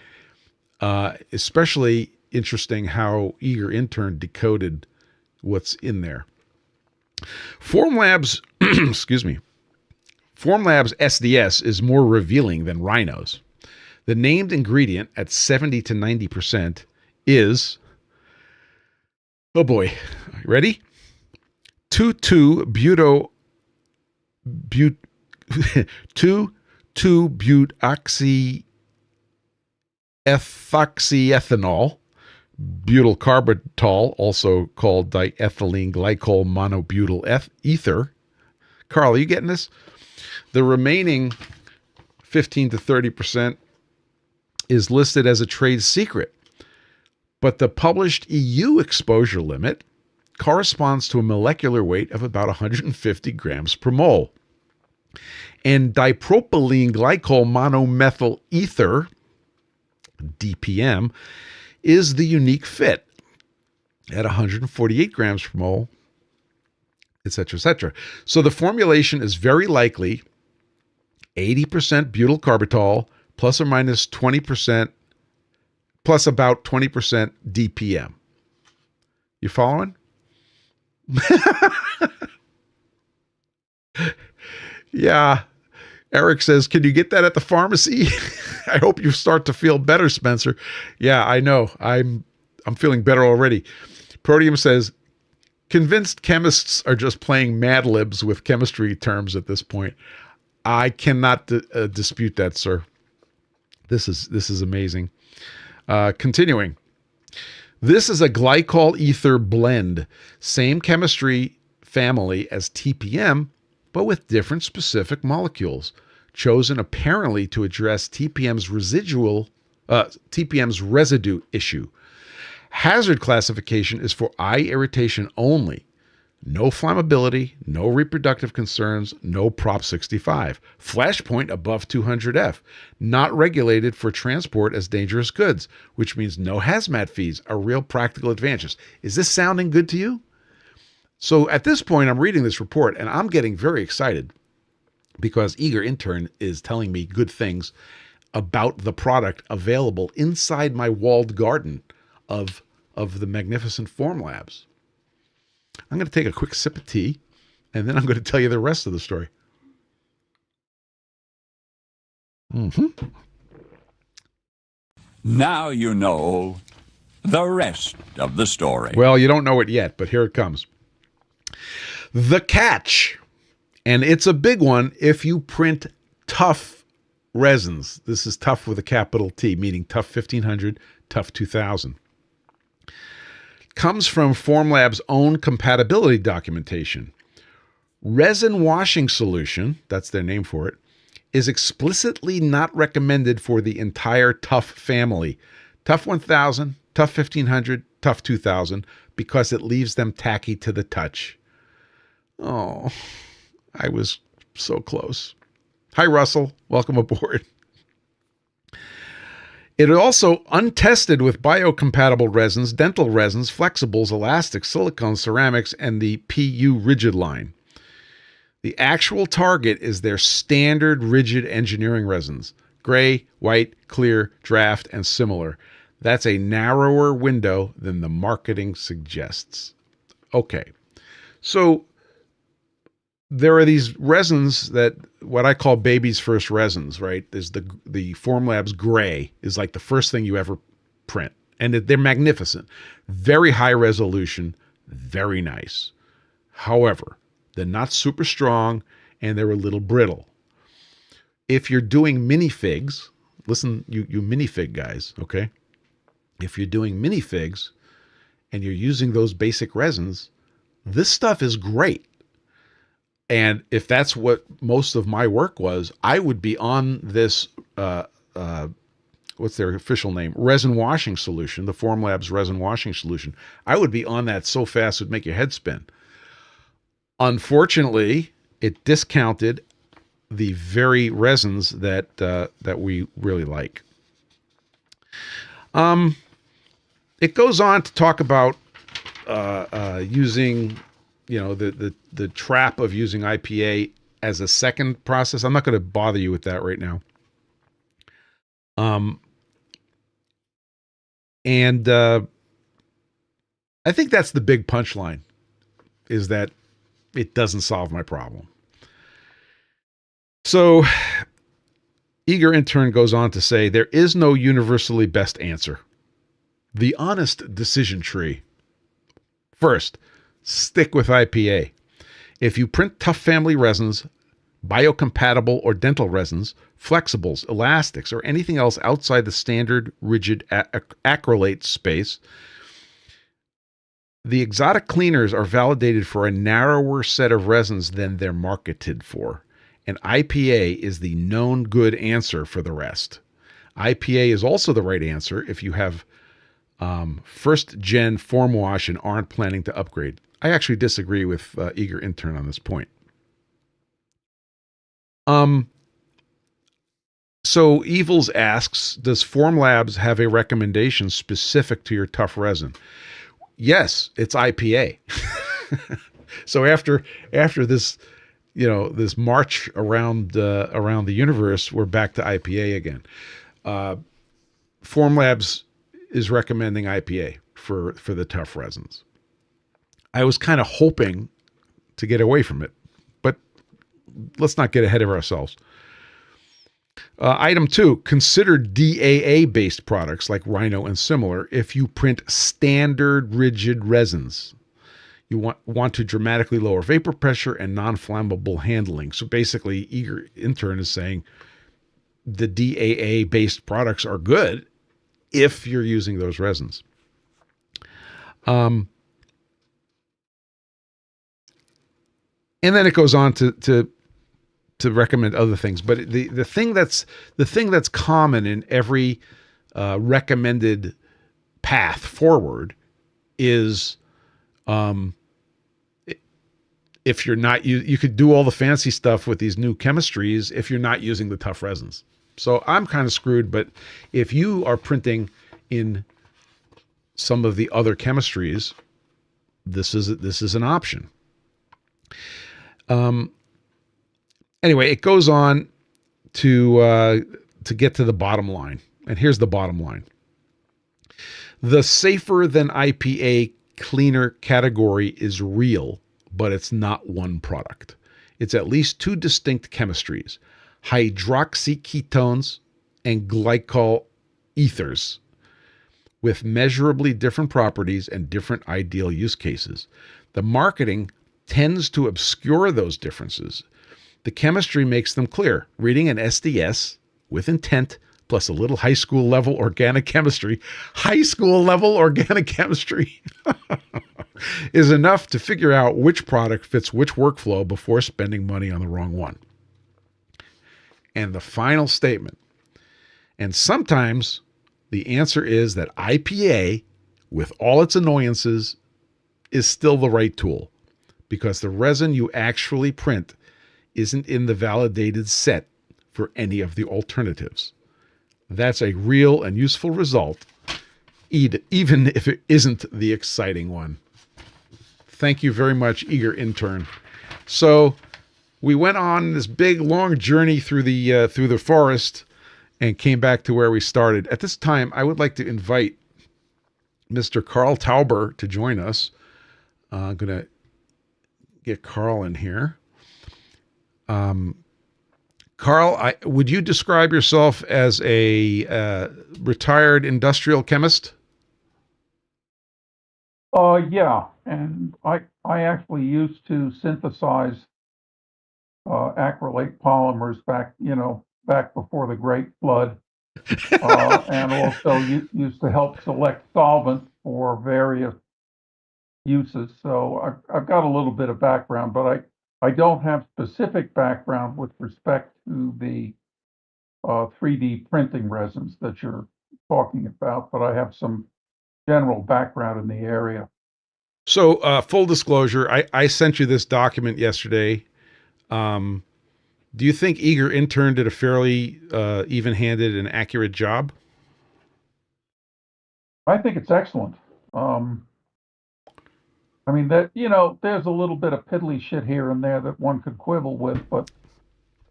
especially interesting how Eager Intern decoded what's in there. FormLabs, excuse me, FormLabs SDS is more revealing than Rhino's. The named ingredient at 70 to 90% is, oh boy, ready? 2,2-butoxyethanol, butyl carbitol, also called diethylene glycol monobutyl ether. Carl, are you getting this? The remaining 15 to 30% is listed as a trade secret, but the published EU exposure limit corresponds to a molecular weight of about 150 grams per mole. And dipropylene glycol monomethyl ether, DPM, is the unique fit at 148 grams per mole, etc., etc. So the formulation is very likely 80% butyl carbitol plus or minus 20%, plus about 20% DPM. You following? Yeah. Eric says, can you get that at the pharmacy? I hope you start to feel better, Spencer. Yeah, I know. I'm feeling better already. Proteum says, convinced chemists are just playing Mad Libs with chemistry terms at this point. I cannot dispute that, sir. This is amazing. Continuing. This is a glycol ether blend. Same chemistry family as TPM, but with different specific molecules, chosen apparently to address TPM's residue issue. Hazard classification is for eye irritation only. No flammability, no reproductive concerns, no Prop 65. Flashpoint above 200F. Not regulated for transport as dangerous goods, which means no hazmat fees, a real practical advantage. Is this sounding good to you? So at this point, I'm reading this report and I'm getting very excited because Eager Intern is telling me good things about the product available inside my walled garden of the magnificent FormLabs. I'm going to take a quick sip of tea, and then I'm going to tell you the rest of the story. Now you know the rest of the story. Well, you don't know it yet, but here it comes. The catch, and it's a big one if you print tough resins. This is tough with a capital T, meaning tough 1500, tough 2000. Comes from FormLabs' own compatibility documentation. Resin washing solution, that's their name for it, is explicitly not recommended for the entire tough family. Tough 1000, tough 1500, tough 2000, because it leaves them tacky to the touch. Oh, I was so close. Hi, Russell. Welcome aboard. It is also untested with biocompatible resins, dental resins, flexibles, elastics, silicone, ceramics, and the PU rigid line. The actual target is their standard rigid engineering resins: gray, white, clear, draft, and similar. That's a narrower window than the marketing suggests. Okay, so there are these resins that what I call baby's first resins, right? There's the FormLabs gray is like the first thing you ever print. And they're magnificent. Very high resolution, very nice. However, they're not super strong and they're a little brittle. If you're doing minifigs, listen, you minifig guys, okay? If you're doing minifigs and you're using those basic resins, this stuff is great. And if that's what most of my work was, I would be on this, what's their official name? Resin washing solution, the FormLabs resin washing solution. I would be on that so fast it would make your head spin. Unfortunately, it discounted the very resins that we really like. It goes on to talk about using, the trap of using IPA as a second process. I'm not going to bother you with that right now. And I think that's the big punchline, is that it doesn't solve my problem. So Eager Intern goes on to say, there is no universally best answer. The honest decision tree. First, stick with IPA. If you print tough family resins, biocompatible or dental resins, flexibles, elastics, or anything else outside the standard rigid acrylate space, the exotic cleaners are validated for a narrower set of resins than they're marketed for. And IPA is the known good answer for the rest. IPA is also the right answer if you have first gen form wash and aren't planning to upgrade. I actually disagree with Eager Intern on this point. So Evils asks, does FormLabs have a recommendation specific to your tough resin? Yes, it's IPA. So after this, this march around the universe, we're back to IPA again. FormLabs is recommending IPA for the tough resins. I was kind of hoping to get away from it, but let's not get ahead of ourselves. Item 2, consider DAA-based products like Rhino and similar if you print standard rigid resins. You want to dramatically lower vapor pressure and non-flammable handling. So basically, Eager Intern is saying the DAA-based products are good if you're using those resins. And then it goes on to recommend other things, but the thing that's common in every recommended path forward is, if you're not, you could do all the fancy stuff with these new chemistries if you're not using the tough resins. So I'm kind of screwed, but if you are printing in some of the other chemistries, this is an option. Anyway, it goes on to get to the bottom line. And here's the bottom line. The safer than IPA cleaner category is real, but it's not one product. It's at least two distinct chemistries: hydroxyketones and glycol ethers, with measurably different properties and different ideal use cases. The marketing tends to obscure those differences. The chemistry makes them clear. Reading an SDS with intent plus a little high school level organic chemistry is enough to figure out which product fits which workflow before spending money on the wrong one. And the final statement. And sometimes the answer is that IPA, with all its annoyances, is still the right tool, because the resin you actually print isn't in the validated set for any of the alternatives. That's a real and useful result, even if it isn't the exciting one. Thank you very much, eager intern. So we went on this big, long journey through the forest and came back to where we started. At this time, I would like to invite Mr. Carl Tauber to join us. I'm going to get Carl in here. Carl, would you describe yourself as a retired industrial chemist? Yeah, and I actually used to synthesize acrylate polymers back before the Great Flood, and also used to help select solvents for various uses. So I've got a little bit of background, but I don't have specific background with respect to the 3D printing resins that you're talking about, but I have some general background in the area. So, full disclosure, I sent you this document yesterday. Do you think Eager Intern did a fairly even-handed and accurate job? I think it's excellent. I mean, there's a little bit of piddly shit here and there that one could quibble with, but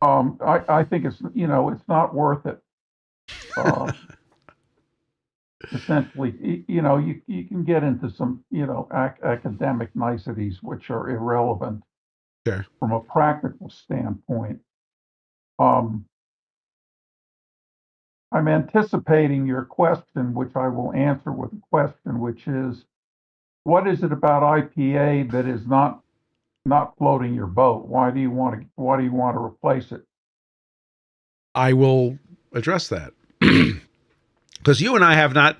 I think it's not worth it. Essentially, you can get into some, academic niceties which are irrelevant Sure. from a practical standpoint. I'm anticipating your question, which I will answer with a question, which is, what is it about IPA that is not floating your boat? Why do you want to replace it? I will address that. Because you and I have not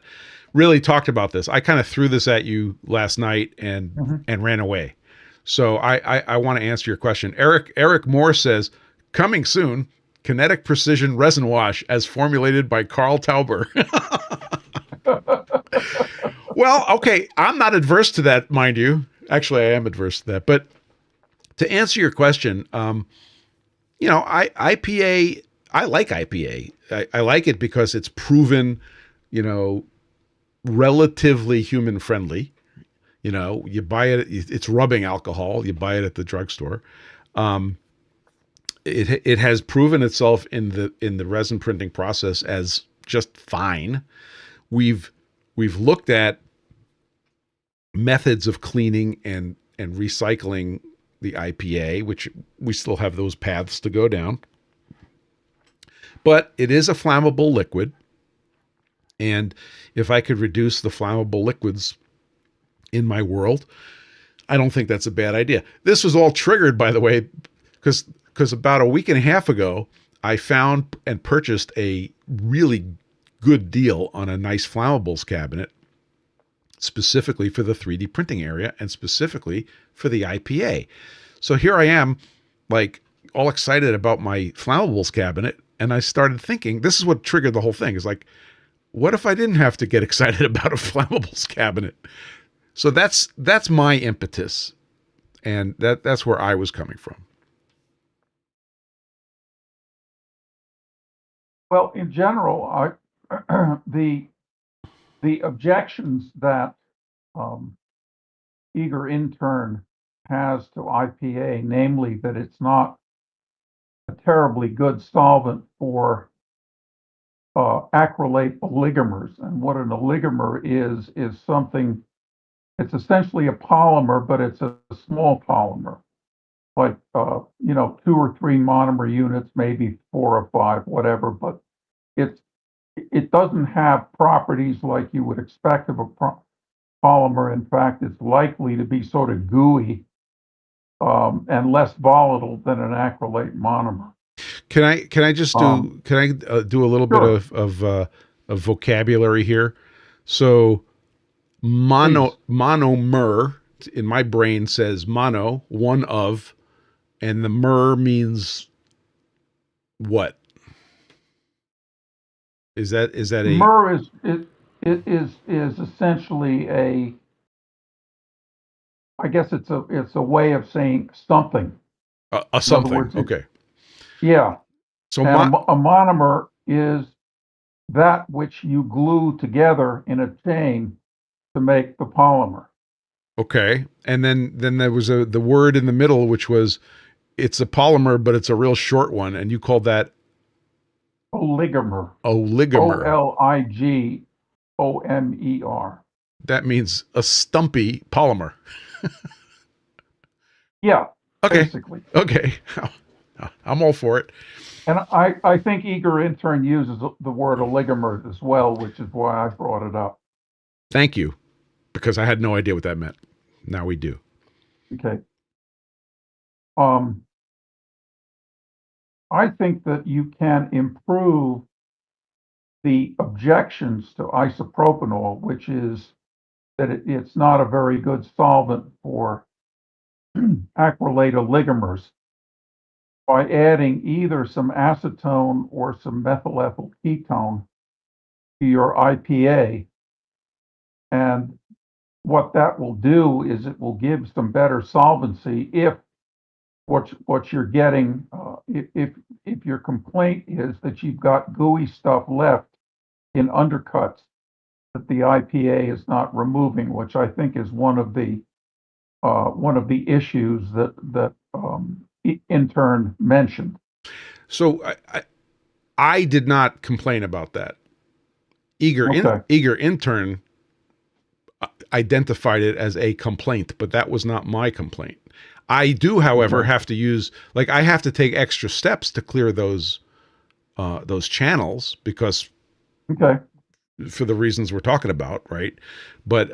really talked about this. I kind of threw this at you last night and ran away. So I want to answer your question. Eric Moore says, coming soon, Kinetic Precision Resin Wash as formulated by Carl Tauber. Well, okay, I'm not adverse to that, mind you. Actually, I am adverse to that. But to answer your question, IPA, I like IPA. I like it because it's proven, relatively human friendly. You buy it, it's rubbing alcohol. You buy it at the drugstore. It has proven itself in the resin printing process as just fine. We've looked at methods of cleaning and recycling the IPA, which we still have those paths to go down. But it is a flammable liquid. And if I could reduce the flammable liquids in my world, I don't think that's a bad idea. This was all triggered, by the way, because about a week and a half ago, I found and purchased a really good deal on a nice flammables cabinet, specifically for the 3D printing area and specifically for the IPA. So here I am, like, all excited about my flammables cabinet, and I started thinking, this is what triggered the whole thing. Is like, what if I didn't have to get excited about a flammables cabinet? So that's my impetus, and that's where I was coming from. Well, in general, the objections that Eager Intern has to IPA, namely that it's not a terribly good solvent for acrylate oligomers. And what an oligomer is something, it's essentially a polymer, but it's a small polymer, like 2 or 3 monomer units, maybe 4 or 5, whatever. But it doesn't have properties like you would expect of a polymer. In fact, it's likely to be sort of gooey and less volatile than an acrylate monomer. Can I do a little Sure. bit of vocabulary here? So monomer in my brain says mono, one of, and the mer means what? Is that a Mer is essentially I guess it's a way of saying something. In other Something. words, Okay. yeah. So And a monomer is that which you glue together in a chain to make the polymer. okay. And then there was the word in the middle, which was it's a polymer, but it's a real short one, and you called that Oligomer. oligomer. Oligomer. That means a stumpy polymer. Yeah, Okay. basically. Okay. I'm all for it. And I think Eager Intern uses the word oligomer as well, which is why I brought it up. Thank you, because I had no idea what that meant. Now we do. Okay. I think that you can improve the objections to isopropanol, which is that it's not a very good solvent for acrylate oligomers, by adding either some acetone or some methylethyl ketone to your IPA. And what that will do is it will give some better solvency if what you're getting, if your complaint is that you've got gooey stuff left in undercuts that the IPA is not removing, which I think is one of the issues that intern mentioned. So I did not complain about that. Okay. Eager Intern identified it as a complaint, but that was not my complaint. I do, however, have to use, like, I have to take extra steps to clear those channels because Okay. for the reasons we're talking about, right? But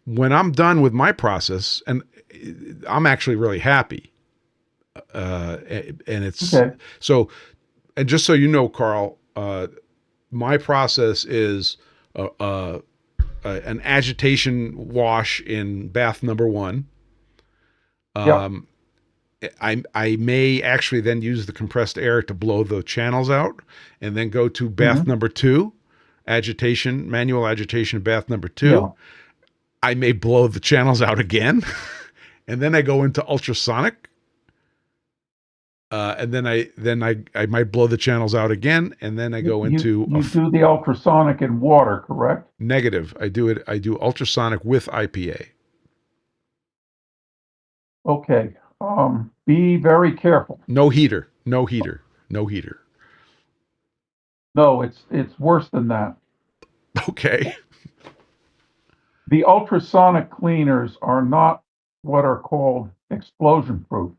when I'm done with my process, and I'm actually really happy, and it's Okay. so, and just so you know, Carl, my process is an agitation wash in bath number 1. Yep. I may actually then use the compressed air to blow the channels out, and then go to bath number 2, manual agitation, bath number 2. Yeah. I may blow the channels out again, and then I go into ultrasonic, and then I might blow the channels out again, and then I go into You do the ultrasonic in water, correct? negative. I do ultrasonic with IPA. Okay. Be very careful. No heater. No heater. No heater. No, it's worse than that. Okay. The ultrasonic cleaners are not what are called explosion proof.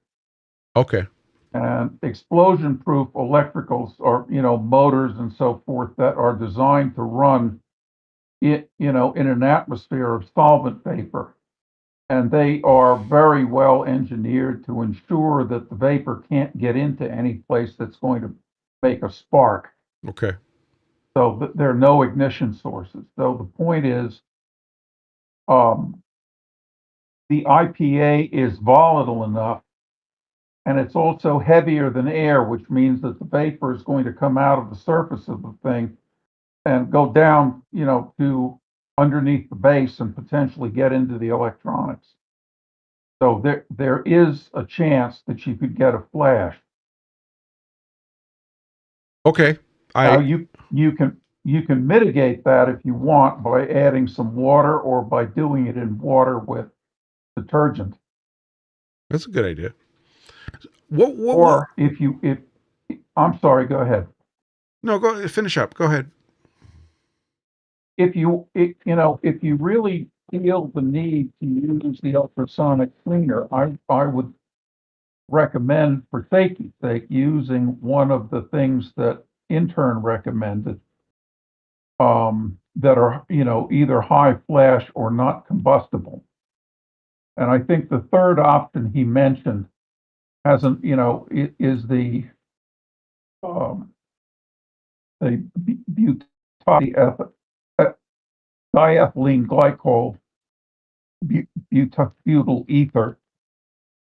Okay. And explosion proof electricals or, motors and so forth that are designed to run it, in an atmosphere of solvent vapor. And they are very well engineered to ensure that the vapor can't get into any place that's going to make a spark. Okay. So there are no ignition sources. So the point is, the IPA is volatile enough, and it's also heavier than air, which means that the vapor is going to come out of the surface of the thing and go down, to underneath the base and potentially get into the electronics. So there is a chance that you could get a flash. Okay. Now you can mitigate that if you want by adding some water or by doing it in water with detergent. That's a good idea. Or if I'm sorry, go ahead. No, go finish up. Go ahead. If you really feel the need to use the ultrasonic cleaner, I would recommend, for safety's sake, using one of the things that intern recommended, that are, either high flash or not combustible. And I think the third option he mentioned hasn't, is the diethylene glycol butyl ether,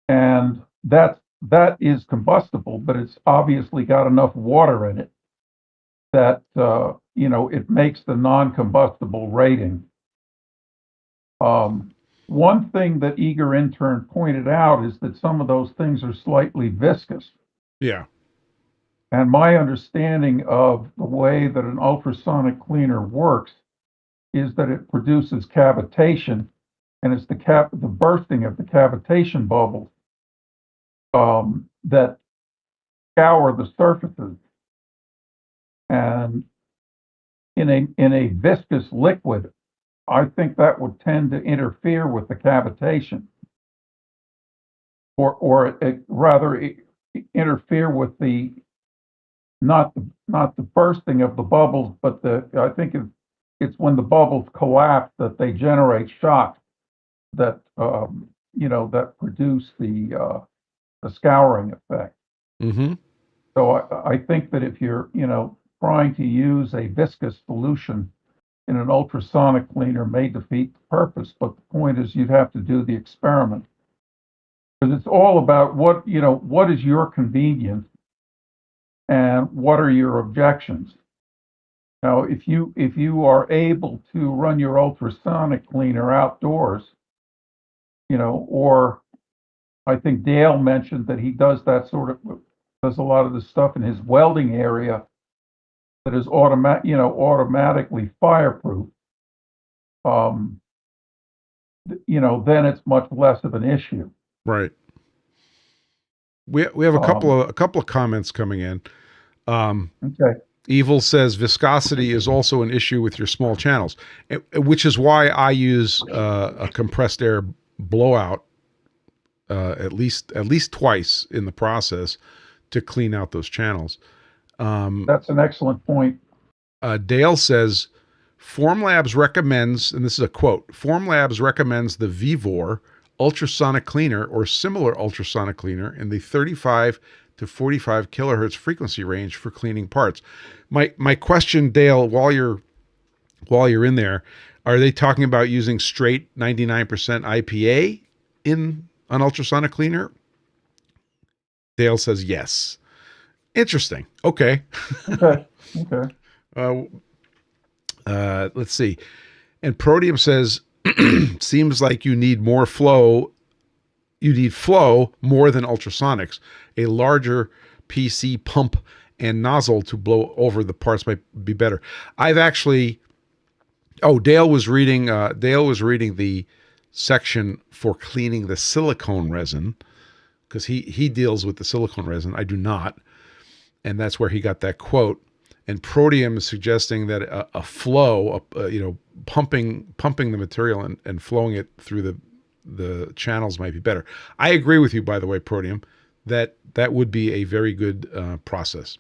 and that is combustible, but it's obviously got enough water in it that it makes the non-combustible rating. one thing that eager intern pointed out is that some of those things are slightly viscous. Yeah. And my understanding of the way that an ultrasonic cleaner works is that it produces cavitation, and it's the bursting of the cavitation bubbles that scour the surfaces. And in a viscous liquid, I think that would tend to interfere with the cavitation, or rather interfere with the not the bursting of the bubbles, but I think it's when the bubbles collapse that they generate shock that that produce the scouring effect. Mm-hmm. So I think that if you're trying to use a viscous solution in an ultrasonic cleaner may defeat the purpose, but the point is you'd have to do the experiment because it's all about what is your convenience and what are your objections. Now, if you are able to run your ultrasonic cleaner outdoors, or I think Dale mentioned that he does a lot of the stuff in his welding area that is automatically fireproof. Then it's much less of an issue. Right. We have a couple of comments coming in. Okay. Evil says viscosity is also an issue with your small channels, which is why I use a compressed air blowout at least twice in the process to clean out those channels. That's an excellent point. Dale says FormLabs recommends, and this is a quote, FormLabs recommends the Vivor ultrasonic cleaner or similar ultrasonic cleaner in the 35 to 45 kilohertz frequency range for cleaning parts. My question, Dale, while you're in there, are they talking about using straight 99% IPA in an ultrasonic cleaner? Dale says yes. Interesting. Okay. Okay. Let's see. And Protium says, seems like you need more flow. You need flow more than ultrasonics. A larger PC pump and nozzle to blow over the parts might be better. I've actually, Dale was reading the section for cleaning the silicone resin because he deals with the silicone resin. I do not. And that's where he got that quote. And Protium is suggesting that a flow, pumping the material and flowing it through the channels might be better. I agree with you, by the way, Protium, that would be a very good process.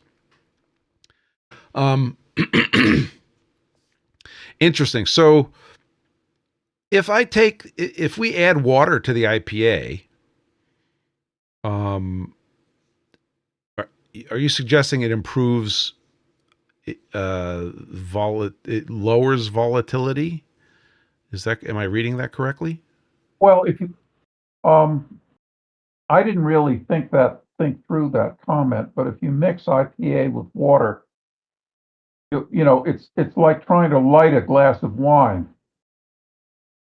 Interesting. So if we add water to the IPA, are you suggesting it improves? It lowers volatility. Am I reading that correctly? Well, if you, I didn't really think through that comment, but if you mix IPA with water, it's like trying to light a glass of wine.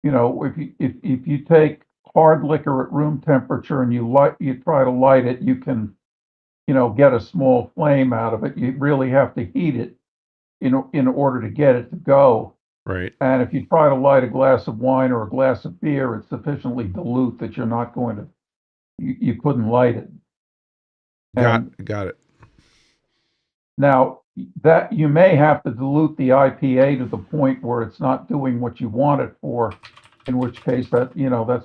If you take hard liquor at room temperature and you try to light it, you can, get a small flame out of it. You really have to heat it in order to get it to go. Right. And if you try to light a glass of wine or a glass of beer, it's sufficiently dilute that you're not going to, you couldn't light it. Got it. Now that you may have to dilute the IPA to the point where it's not doing what you want it for, in which case that's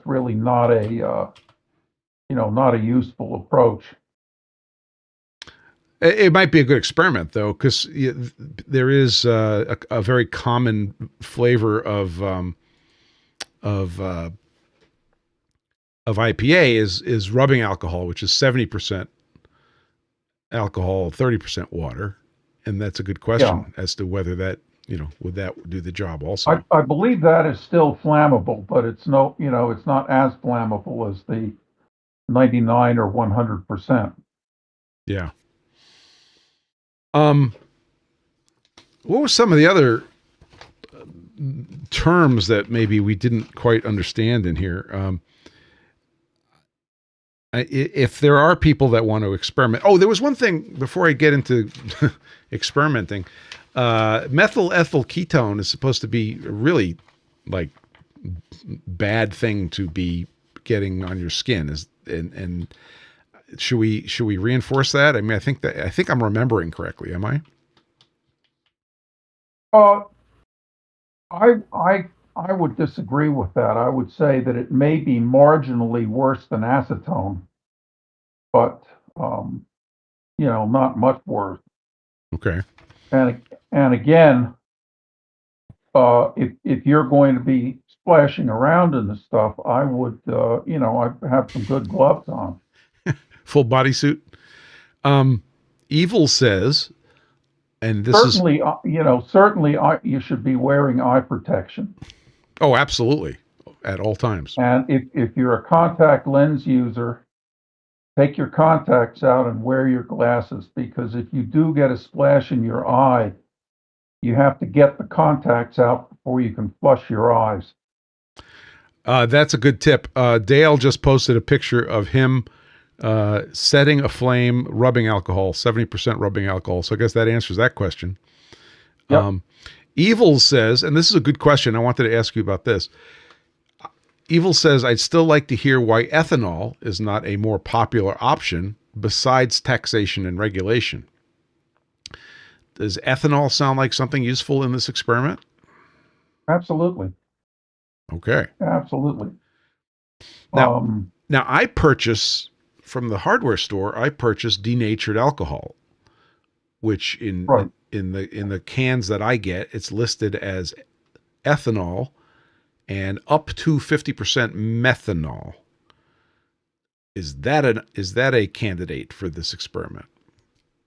really not a useful approach. It might be a good experiment though, because there is a very common flavor of IPA is rubbing alcohol, which is 70% alcohol, 30% water, and that's a good question as to whether that would that do the job also. I believe that is still flammable, but it's not as flammable as the 99 or 100%. Yeah. What were some of the other terms that maybe we didn't quite understand in here. If there are people that want to experiment. Oh, there was one thing before I get into experimenting. Methyl ethyl ketone is supposed to be a really like bad thing to be getting on your skin. And should we reinforce that? I mean, I think I'm remembering correctly. Am I? I would disagree with that. I would say that it may be marginally worse than acetone, but not much worse. Okay. And again, if you're going to be splashing around in the stuff, I would I have some good gloves on. Full bodysuit. Evil says, and this certainly, you should be wearing eye protection. Oh, absolutely, at all times. And if you're a contact lens user, take your contacts out and wear your glasses, because if you do get a splash in your eye, you have to get the contacts out before you can flush your eyes. That's a good tip. Dale just posted a picture of him setting aflame rubbing alcohol, 70% rubbing alcohol. So I guess that answers that question. Yep. Evil says, and this is a good question, I wanted to ask you about this. Evil says, I'd still like to hear why ethanol is not a more popular option besides taxation and regulation. Does ethanol sound like something useful in this experiment? Absolutely. Okay. Absolutely. Now I purchase from the hardware store, I purchase denatured alcohol, which in the cans that I get, it's listed as ethanol and up to 50% methanol. Is that a candidate for this experiment?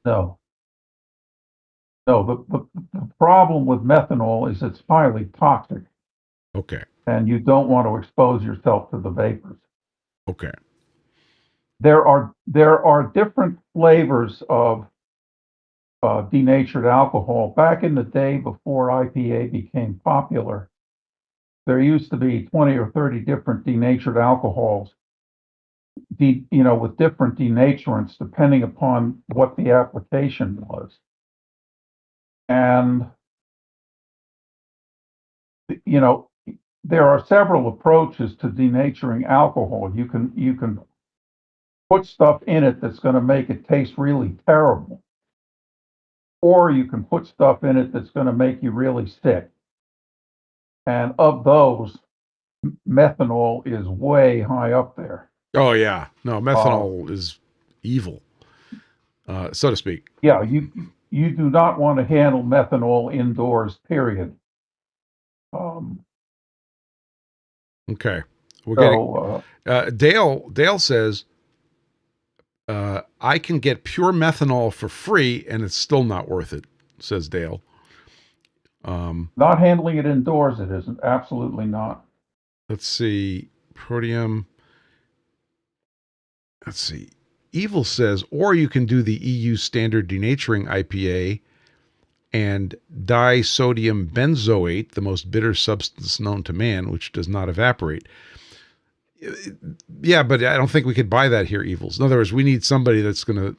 No. The problem with methanol is it's highly toxic. Okay. And you don't want to expose yourself to the vapors. Okay. There are different flavors of denatured alcohol. Back in the day before IPA became popular, there used to be 20 or 30 different denatured alcohols, with different denaturants depending upon what the application was. And, there are several approaches to denaturing alcohol. You can put stuff in it that's going to make it taste really terrible, or you can put stuff in it that's going to make you really sick. And of those, methanol is way high up there. Oh yeah, no, methanol is evil, so to speak. Yeah, you do not want to handle methanol indoors. Period. Okay, we're getting. Dale says, I can get pure methanol for free, and it's still not worth it. Says Dale. Not handling it indoors, it isn't. Absolutely not. Let's see, Protium. Let's see. Evil says, or you can do the EU standard denaturing IPA and disodium benzoate, the most bitter substance known to man, which does not evaporate. Yeah, but I don't think we could buy that here, Evils. In other words, we need somebody that's going to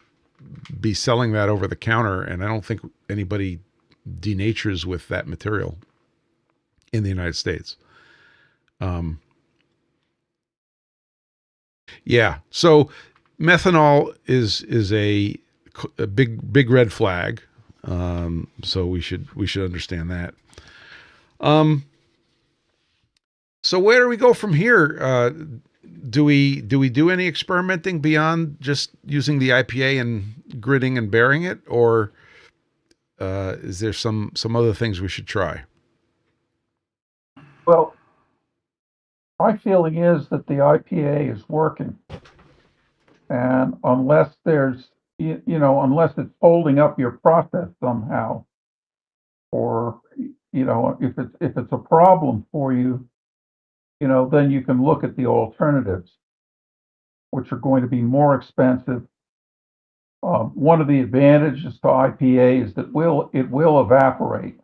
be selling that over the counter, and I don't think anybody denatures with that material in the United States. Yeah, so methanol is a big red flag. So we should understand that. So where do we go from here? Do we do any experimenting beyond just using the IPA and gridding and bearing it, or is there some other things we should try? Well, my feeling is that the IPA is working, and unless unless it's holding up your process somehow, or if it's a problem for you, then you can look at the alternatives, which are going to be more expensive. One of the advantages to IPA is that it will evaporate,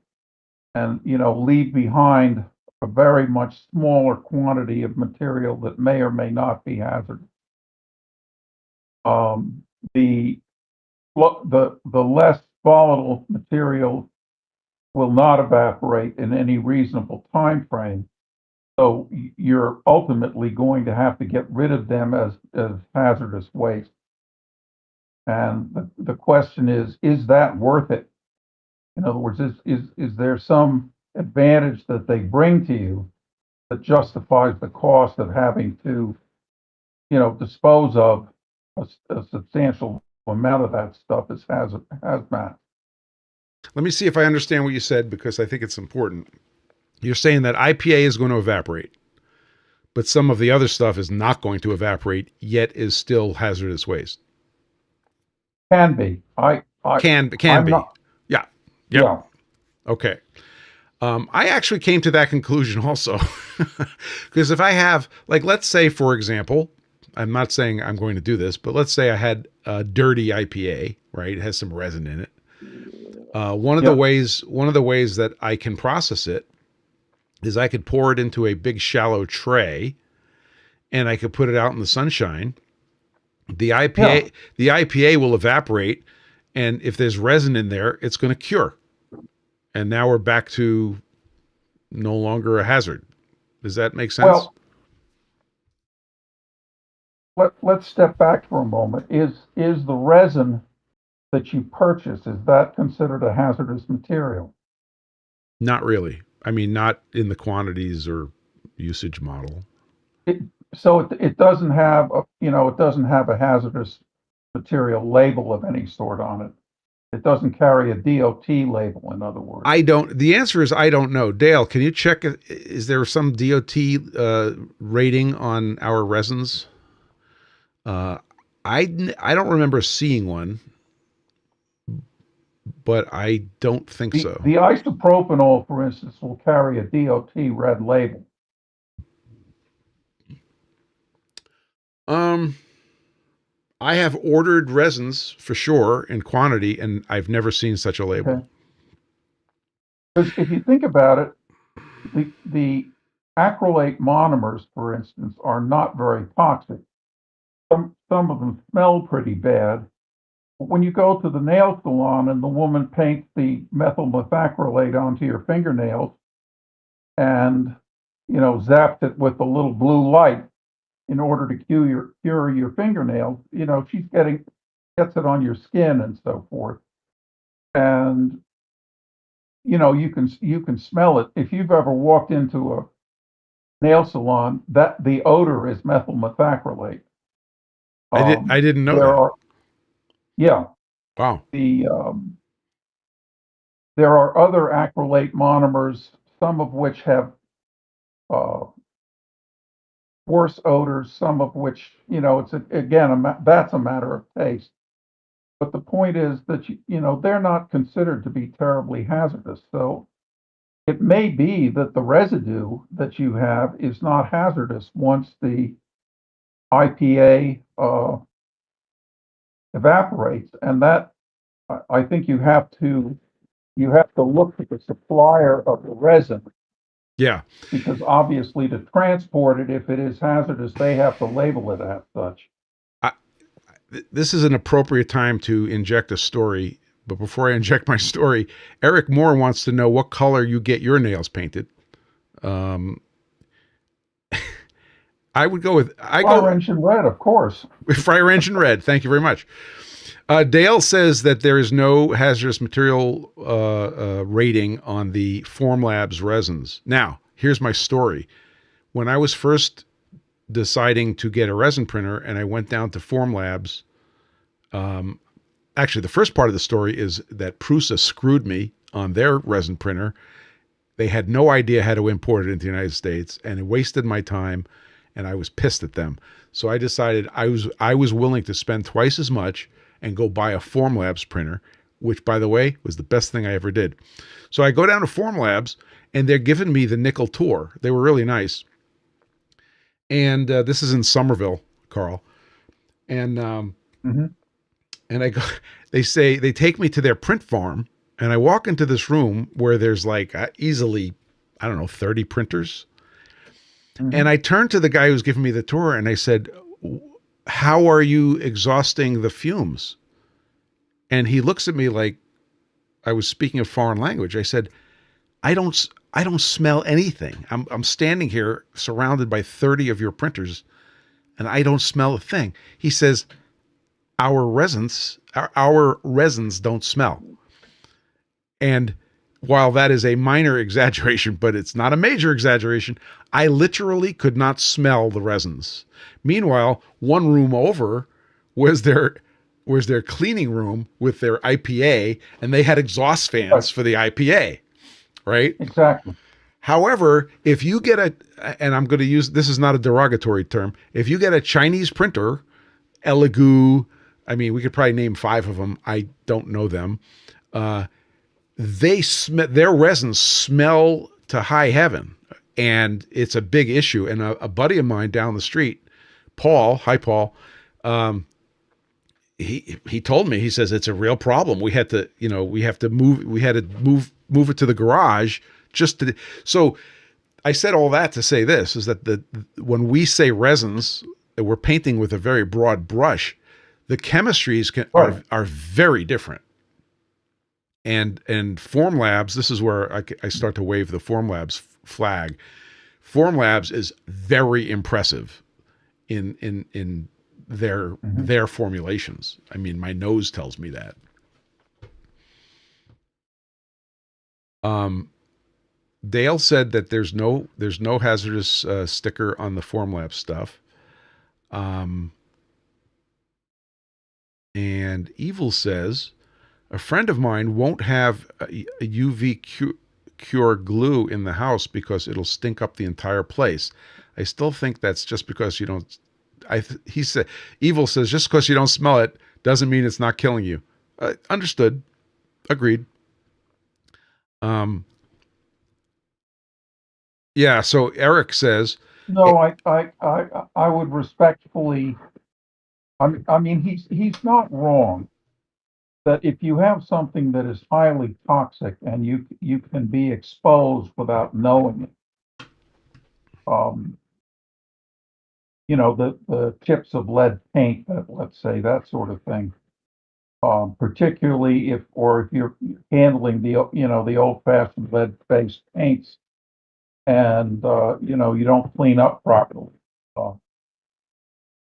and leave behind a very much smaller quantity of material that may or may not be hazardous. The less volatile material will not evaporate in any reasonable time frame. So you're ultimately going to have to get rid of them as hazardous waste. And the question is that worth it? In other words, is there some advantage that they bring to you that justifies the cost of having to, dispose of a substantial amount of that stuff as hazmat? Let me see if I understand what you said, because I think it's important. You're saying that IPA is going to evaporate, but some of the other stuff is not going to evaporate, yet is still hazardous waste. Can be. Can I'm be. not- Yeah. Yep. Yeah. Okay. I actually came to that conclusion also, because if I have, like, let's say, for example, I'm not saying I'm going to do this, but let's say I had a dirty IPA, right? It has some resin in it. One of the ways that I can process it is I could pour it into a big shallow tray, and I could put it out in the sunshine. The IPA will evaporate, and if there's resin in there, it's going to cure. And now we're back to no longer a hazard. Does that make sense? Well, let's step back for a moment. Is the resin that you purchase, is that considered a hazardous material? Not really. I mean, not in the quantities or usage model. So it doesn't have a hazardous material label of any sort on it. It doesn't carry a DOT label, in other words. The answer is I don't know. Dale, can you check? Is there some DOT rating on our resins? I don't remember seeing one, but I don't think so. The isopropanol, for instance, will carry a DOT red label. I have ordered resins for sure in quantity, and I've never seen such a label. Okay. Because if you think about it, the acrylate monomers, for instance, are not very toxic. Some of them smell pretty bad. But when you go to the nail salon and the woman paints the methyl methacrylate onto your fingernails and zaps it with a little blue light in order to cure your fingernails, she gets it on your skin and so forth. And you can smell it. If you've ever walked into a nail salon, that the odor is methyl methacrylate. I didn't know that. Yeah. Wow. There are other acrylate monomers, some of which have worse odors, some of which, it's that's a matter of taste. But the point is that they're not considered to be terribly hazardous. So it may be that the residue that you have is not hazardous once the IPA evaporates, and that I think you have to look at the supplier of the resin. Yeah. Because obviously to transport it, if it is hazardous, they have to label it as such. This is an appropriate time to inject a story. But before I inject my story, Eric Moore wants to know what color you get your nails painted. I would go with Fire engine red, of course. Fire engine red. Thank you very much. Dale says that there is no hazardous material rating on the FormLabs resins. Now, here's my story. When I was first deciding to get a resin printer and I went down to FormLabs, actually the first part of the story is that Prusa screwed me on their resin printer. They had no idea how to import it into the United States, and it wasted my time, and I was pissed at them. So I decided I was willing to spend twice as much and go buy a FormLabs printer, which, by the way, was the best thing I ever did. So I go down to FormLabs, and they're giving me the nickel tour. They were really nice. And this is in Somerville, Carl. And and I go. They say they take me to their print farm, And I walk into this room where there's like easily, I don't know, 30 printers. And I turned to the guy who's giving me the tour and I said, how are you exhausting the fumes? And he looks at me like I was speaking a foreign language. I said, I don't smell anything. I'm standing here surrounded by 30 of your printers and I don't smell a thing. He says, our resins don't smell. And while that is a minor exaggeration, but it's not a major exaggeration, I literally could not smell the resins. Meanwhile, one room over was their cleaning room with their IPA, and they had exhaust fans for the IPA, right? Exactly. However, if you get and I'm going to use, this is not a derogatory term, if you get a Chinese printer, Elegoo, I mean, we could probably name 5 of them. I don't know them. Their resins smell to high heaven, and it's a big issue. And a buddy of mine down the street, Paul, hi Paul, he told me, he says it's a real problem. We had to move it to the garage just to. So I said all that to say this is that when we say resins, we're painting with a very broad brush. The chemistries are very different. And FormLabs, this is where I start to wave the FormLabs flag. FormLabs is very impressive in their formulations. I mean, my nose tells me that. Dale said that there's no hazardous sticker on the FormLabs stuff. And Evil says, a friend of mine won't have a UV cure glue in the house because it'll stink up the entire place. I still think that's just because you don't. He said, Evil says, just because you don't smell it doesn't mean it's not killing you. Understood. Agreed. Yeah. So Eric says, No, I would respectfully. I mean, he's not wrong. That if you have something that is highly toxic and you can be exposed without knowing it, the tips of lead paint, let's say that sort of thing. Particularly if you're handling the old-fashioned lead-based paints, and you don't clean up properly.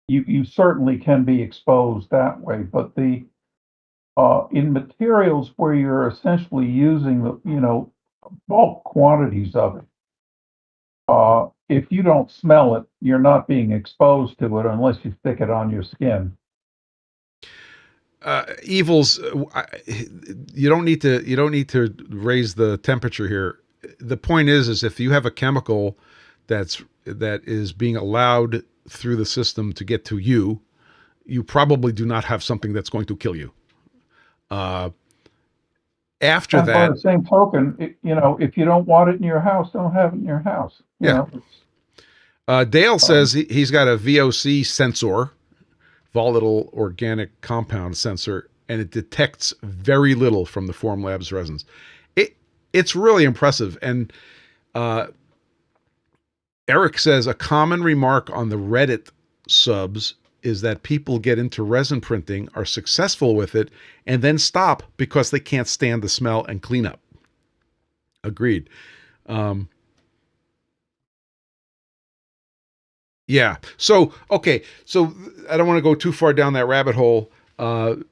You certainly can be exposed that way, but in materials where you're essentially using bulk quantities of it, if you don't smell it, you're not being exposed to it unless you stick it on your skin. Evils, you don't need to raise the temperature here. The point is if you have a chemical that is being allowed through the system to get to you, you probably do not have something that's going to kill you. After and that, by the same token, if you don't want it in your house, don't have it in your house. Dale says he's got a VOC sensor, volatile organic compound sensor, and it detects very little from the FormLabs resins. It's really impressive. And Eric says a common remark on the Reddit subs is that people get into resin printing, are successful with it, and then stop because they can't stand the smell and cleanup. Agreed. Yeah. So, okay. So I don't want to go too far down that rabbit hole.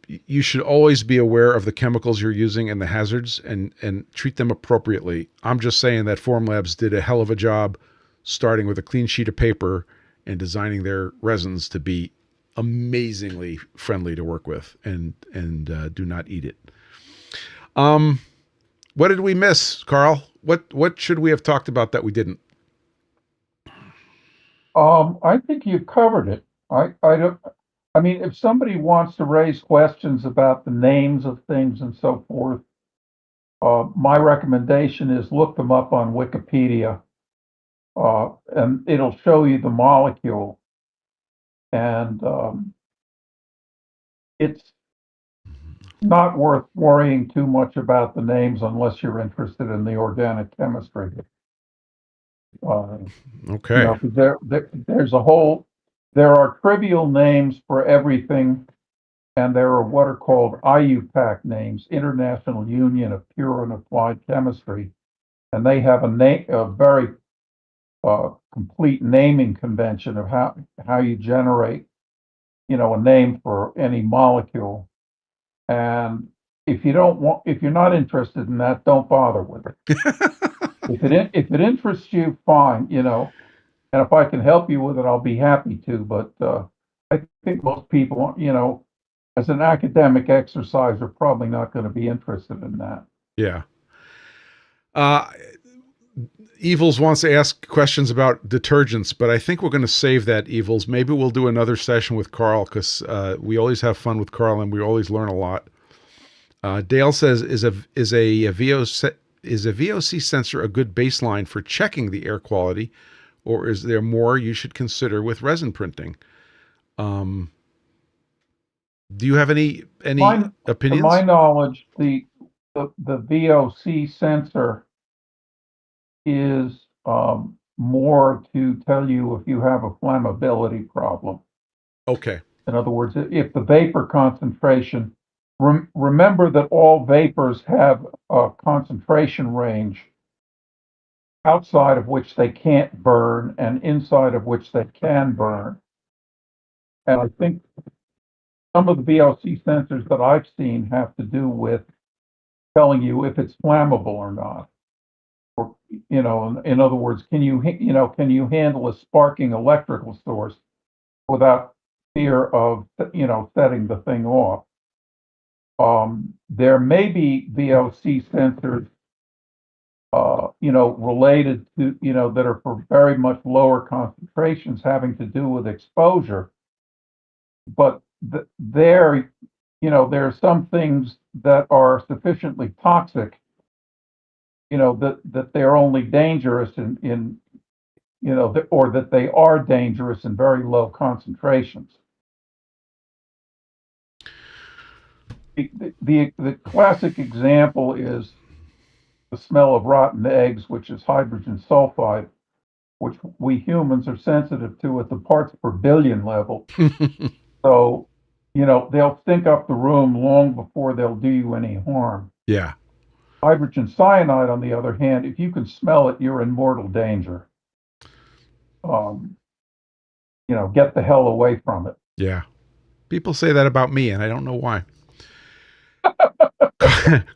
You should always be aware of the chemicals you're using and the hazards and treat them appropriately. I'm just saying that FormLabs did a hell of a job starting with a clean sheet of paper and designing their resins to be amazingly friendly to work with and do not eat it. What did we miss, Carl? What should we have talked about that we didn't? I think you covered it. I mean, if somebody wants to raise questions about the names of things and so forth, my recommendation is look them up on Wikipedia, and it'll show you the molecule. And it's not worth worrying too much about the names unless you're interested in the organic chemistry. Okay. 'Cause there are trivial names for everything, and there are what are called IUPAC names, International Union of Pure and Applied Chemistry, and they have a very complete naming convention of how you generate, a name for any molecule. And if you're not interested in that, don't bother with it. If it interests you, fine, and if I can help you with it, I'll be happy to. But I think most people, as an academic exercise, are probably not going to be interested in that. Yeah. Evils wants to ask questions about detergents, but I think we're going to save that, Evils. Maybe we'll do another session with Carl, because we always have fun with Carl and we always learn a lot. Dale says, is a VOC sensor a good baseline for checking the air quality, or is there more you should consider with resin printing? Do you have any opinions? To my knowledge, the VOC sensor is more to tell you if you have a flammability problem. Okay. In other words, if the vapor concentration, remember that all vapors have a concentration range outside of which they can't burn and inside of which they can burn. And I think some of the VOC sensors that I've seen have to do with telling you if it's flammable or not. Or, in other words, can you handle a sparking electrical source without fear of, setting the thing off? There may be VOC sensors, related to, that are for very much lower concentrations having to do with exposure. But there are some things that are sufficiently toxic, that they're only dangerous or that they are dangerous in very low concentrations. The classic example is the smell of rotten eggs, which is hydrogen sulfide, which we humans are sensitive to at the parts per billion level. So, they'll stink up the room long before they'll do you any harm. Yeah. Hydrogen cyanide, on the other hand, if you can smell it, you're in mortal danger. Get the hell away from it. Yeah. People say that about me, and I don't know why.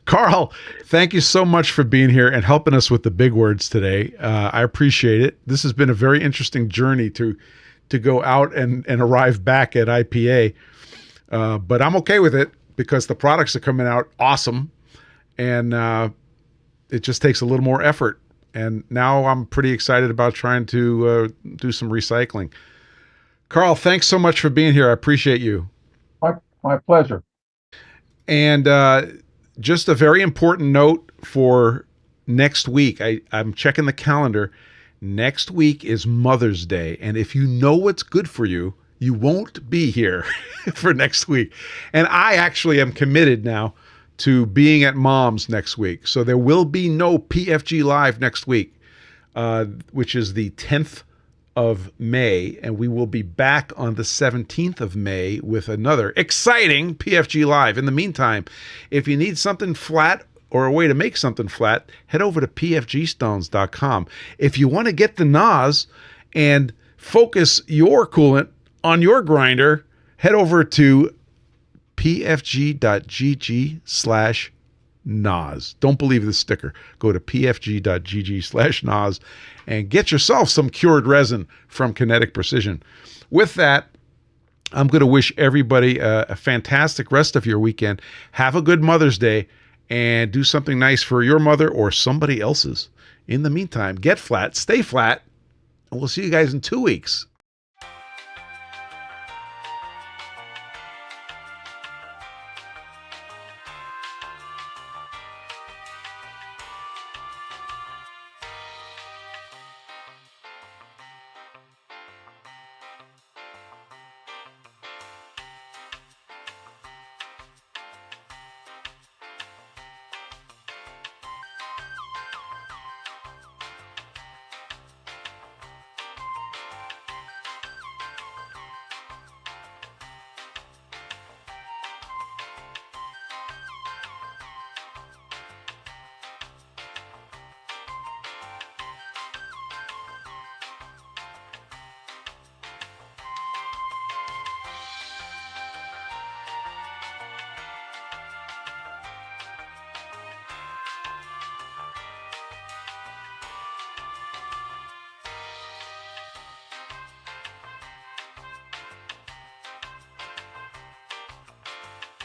Carl, thank you so much for being here and helping us with the big words today. I appreciate it. This has been a very interesting journey to go out and arrive back at IPA. But I'm okay with it because the products are coming out awesome, and it just takes a little more effort. And now I'm pretty excited about trying to do some recycling. Carl, thanks so much for being here. I appreciate you. My pleasure. And just a very important note for next week. I'm checking the calendar. Next week is Mother's Day. And if you know what's good for you, you won't be here for next week. And I actually am committed now to being at Mom's next week. So there will be no PFG.Live next week, which is the 10th of May. And we will be back on the 17th of May with another exciting PFG.Live. In the meantime, if you need something flat or a way to make something flat, head over to PFGStones.com. If you want to get the NOS and focus your coolant on your grinder, head over to pfg.gg/NOS. Don't believe this sticker. Go to pfg.gg/NOS and get yourself some cured resin from Kinetic Precision. With that, I'm going to wish everybody a fantastic rest of your weekend. Have a good Mother's Day and do something nice for your mother or somebody else's. In the meantime, get flat, stay flat, and we'll see you guys in 2 weeks.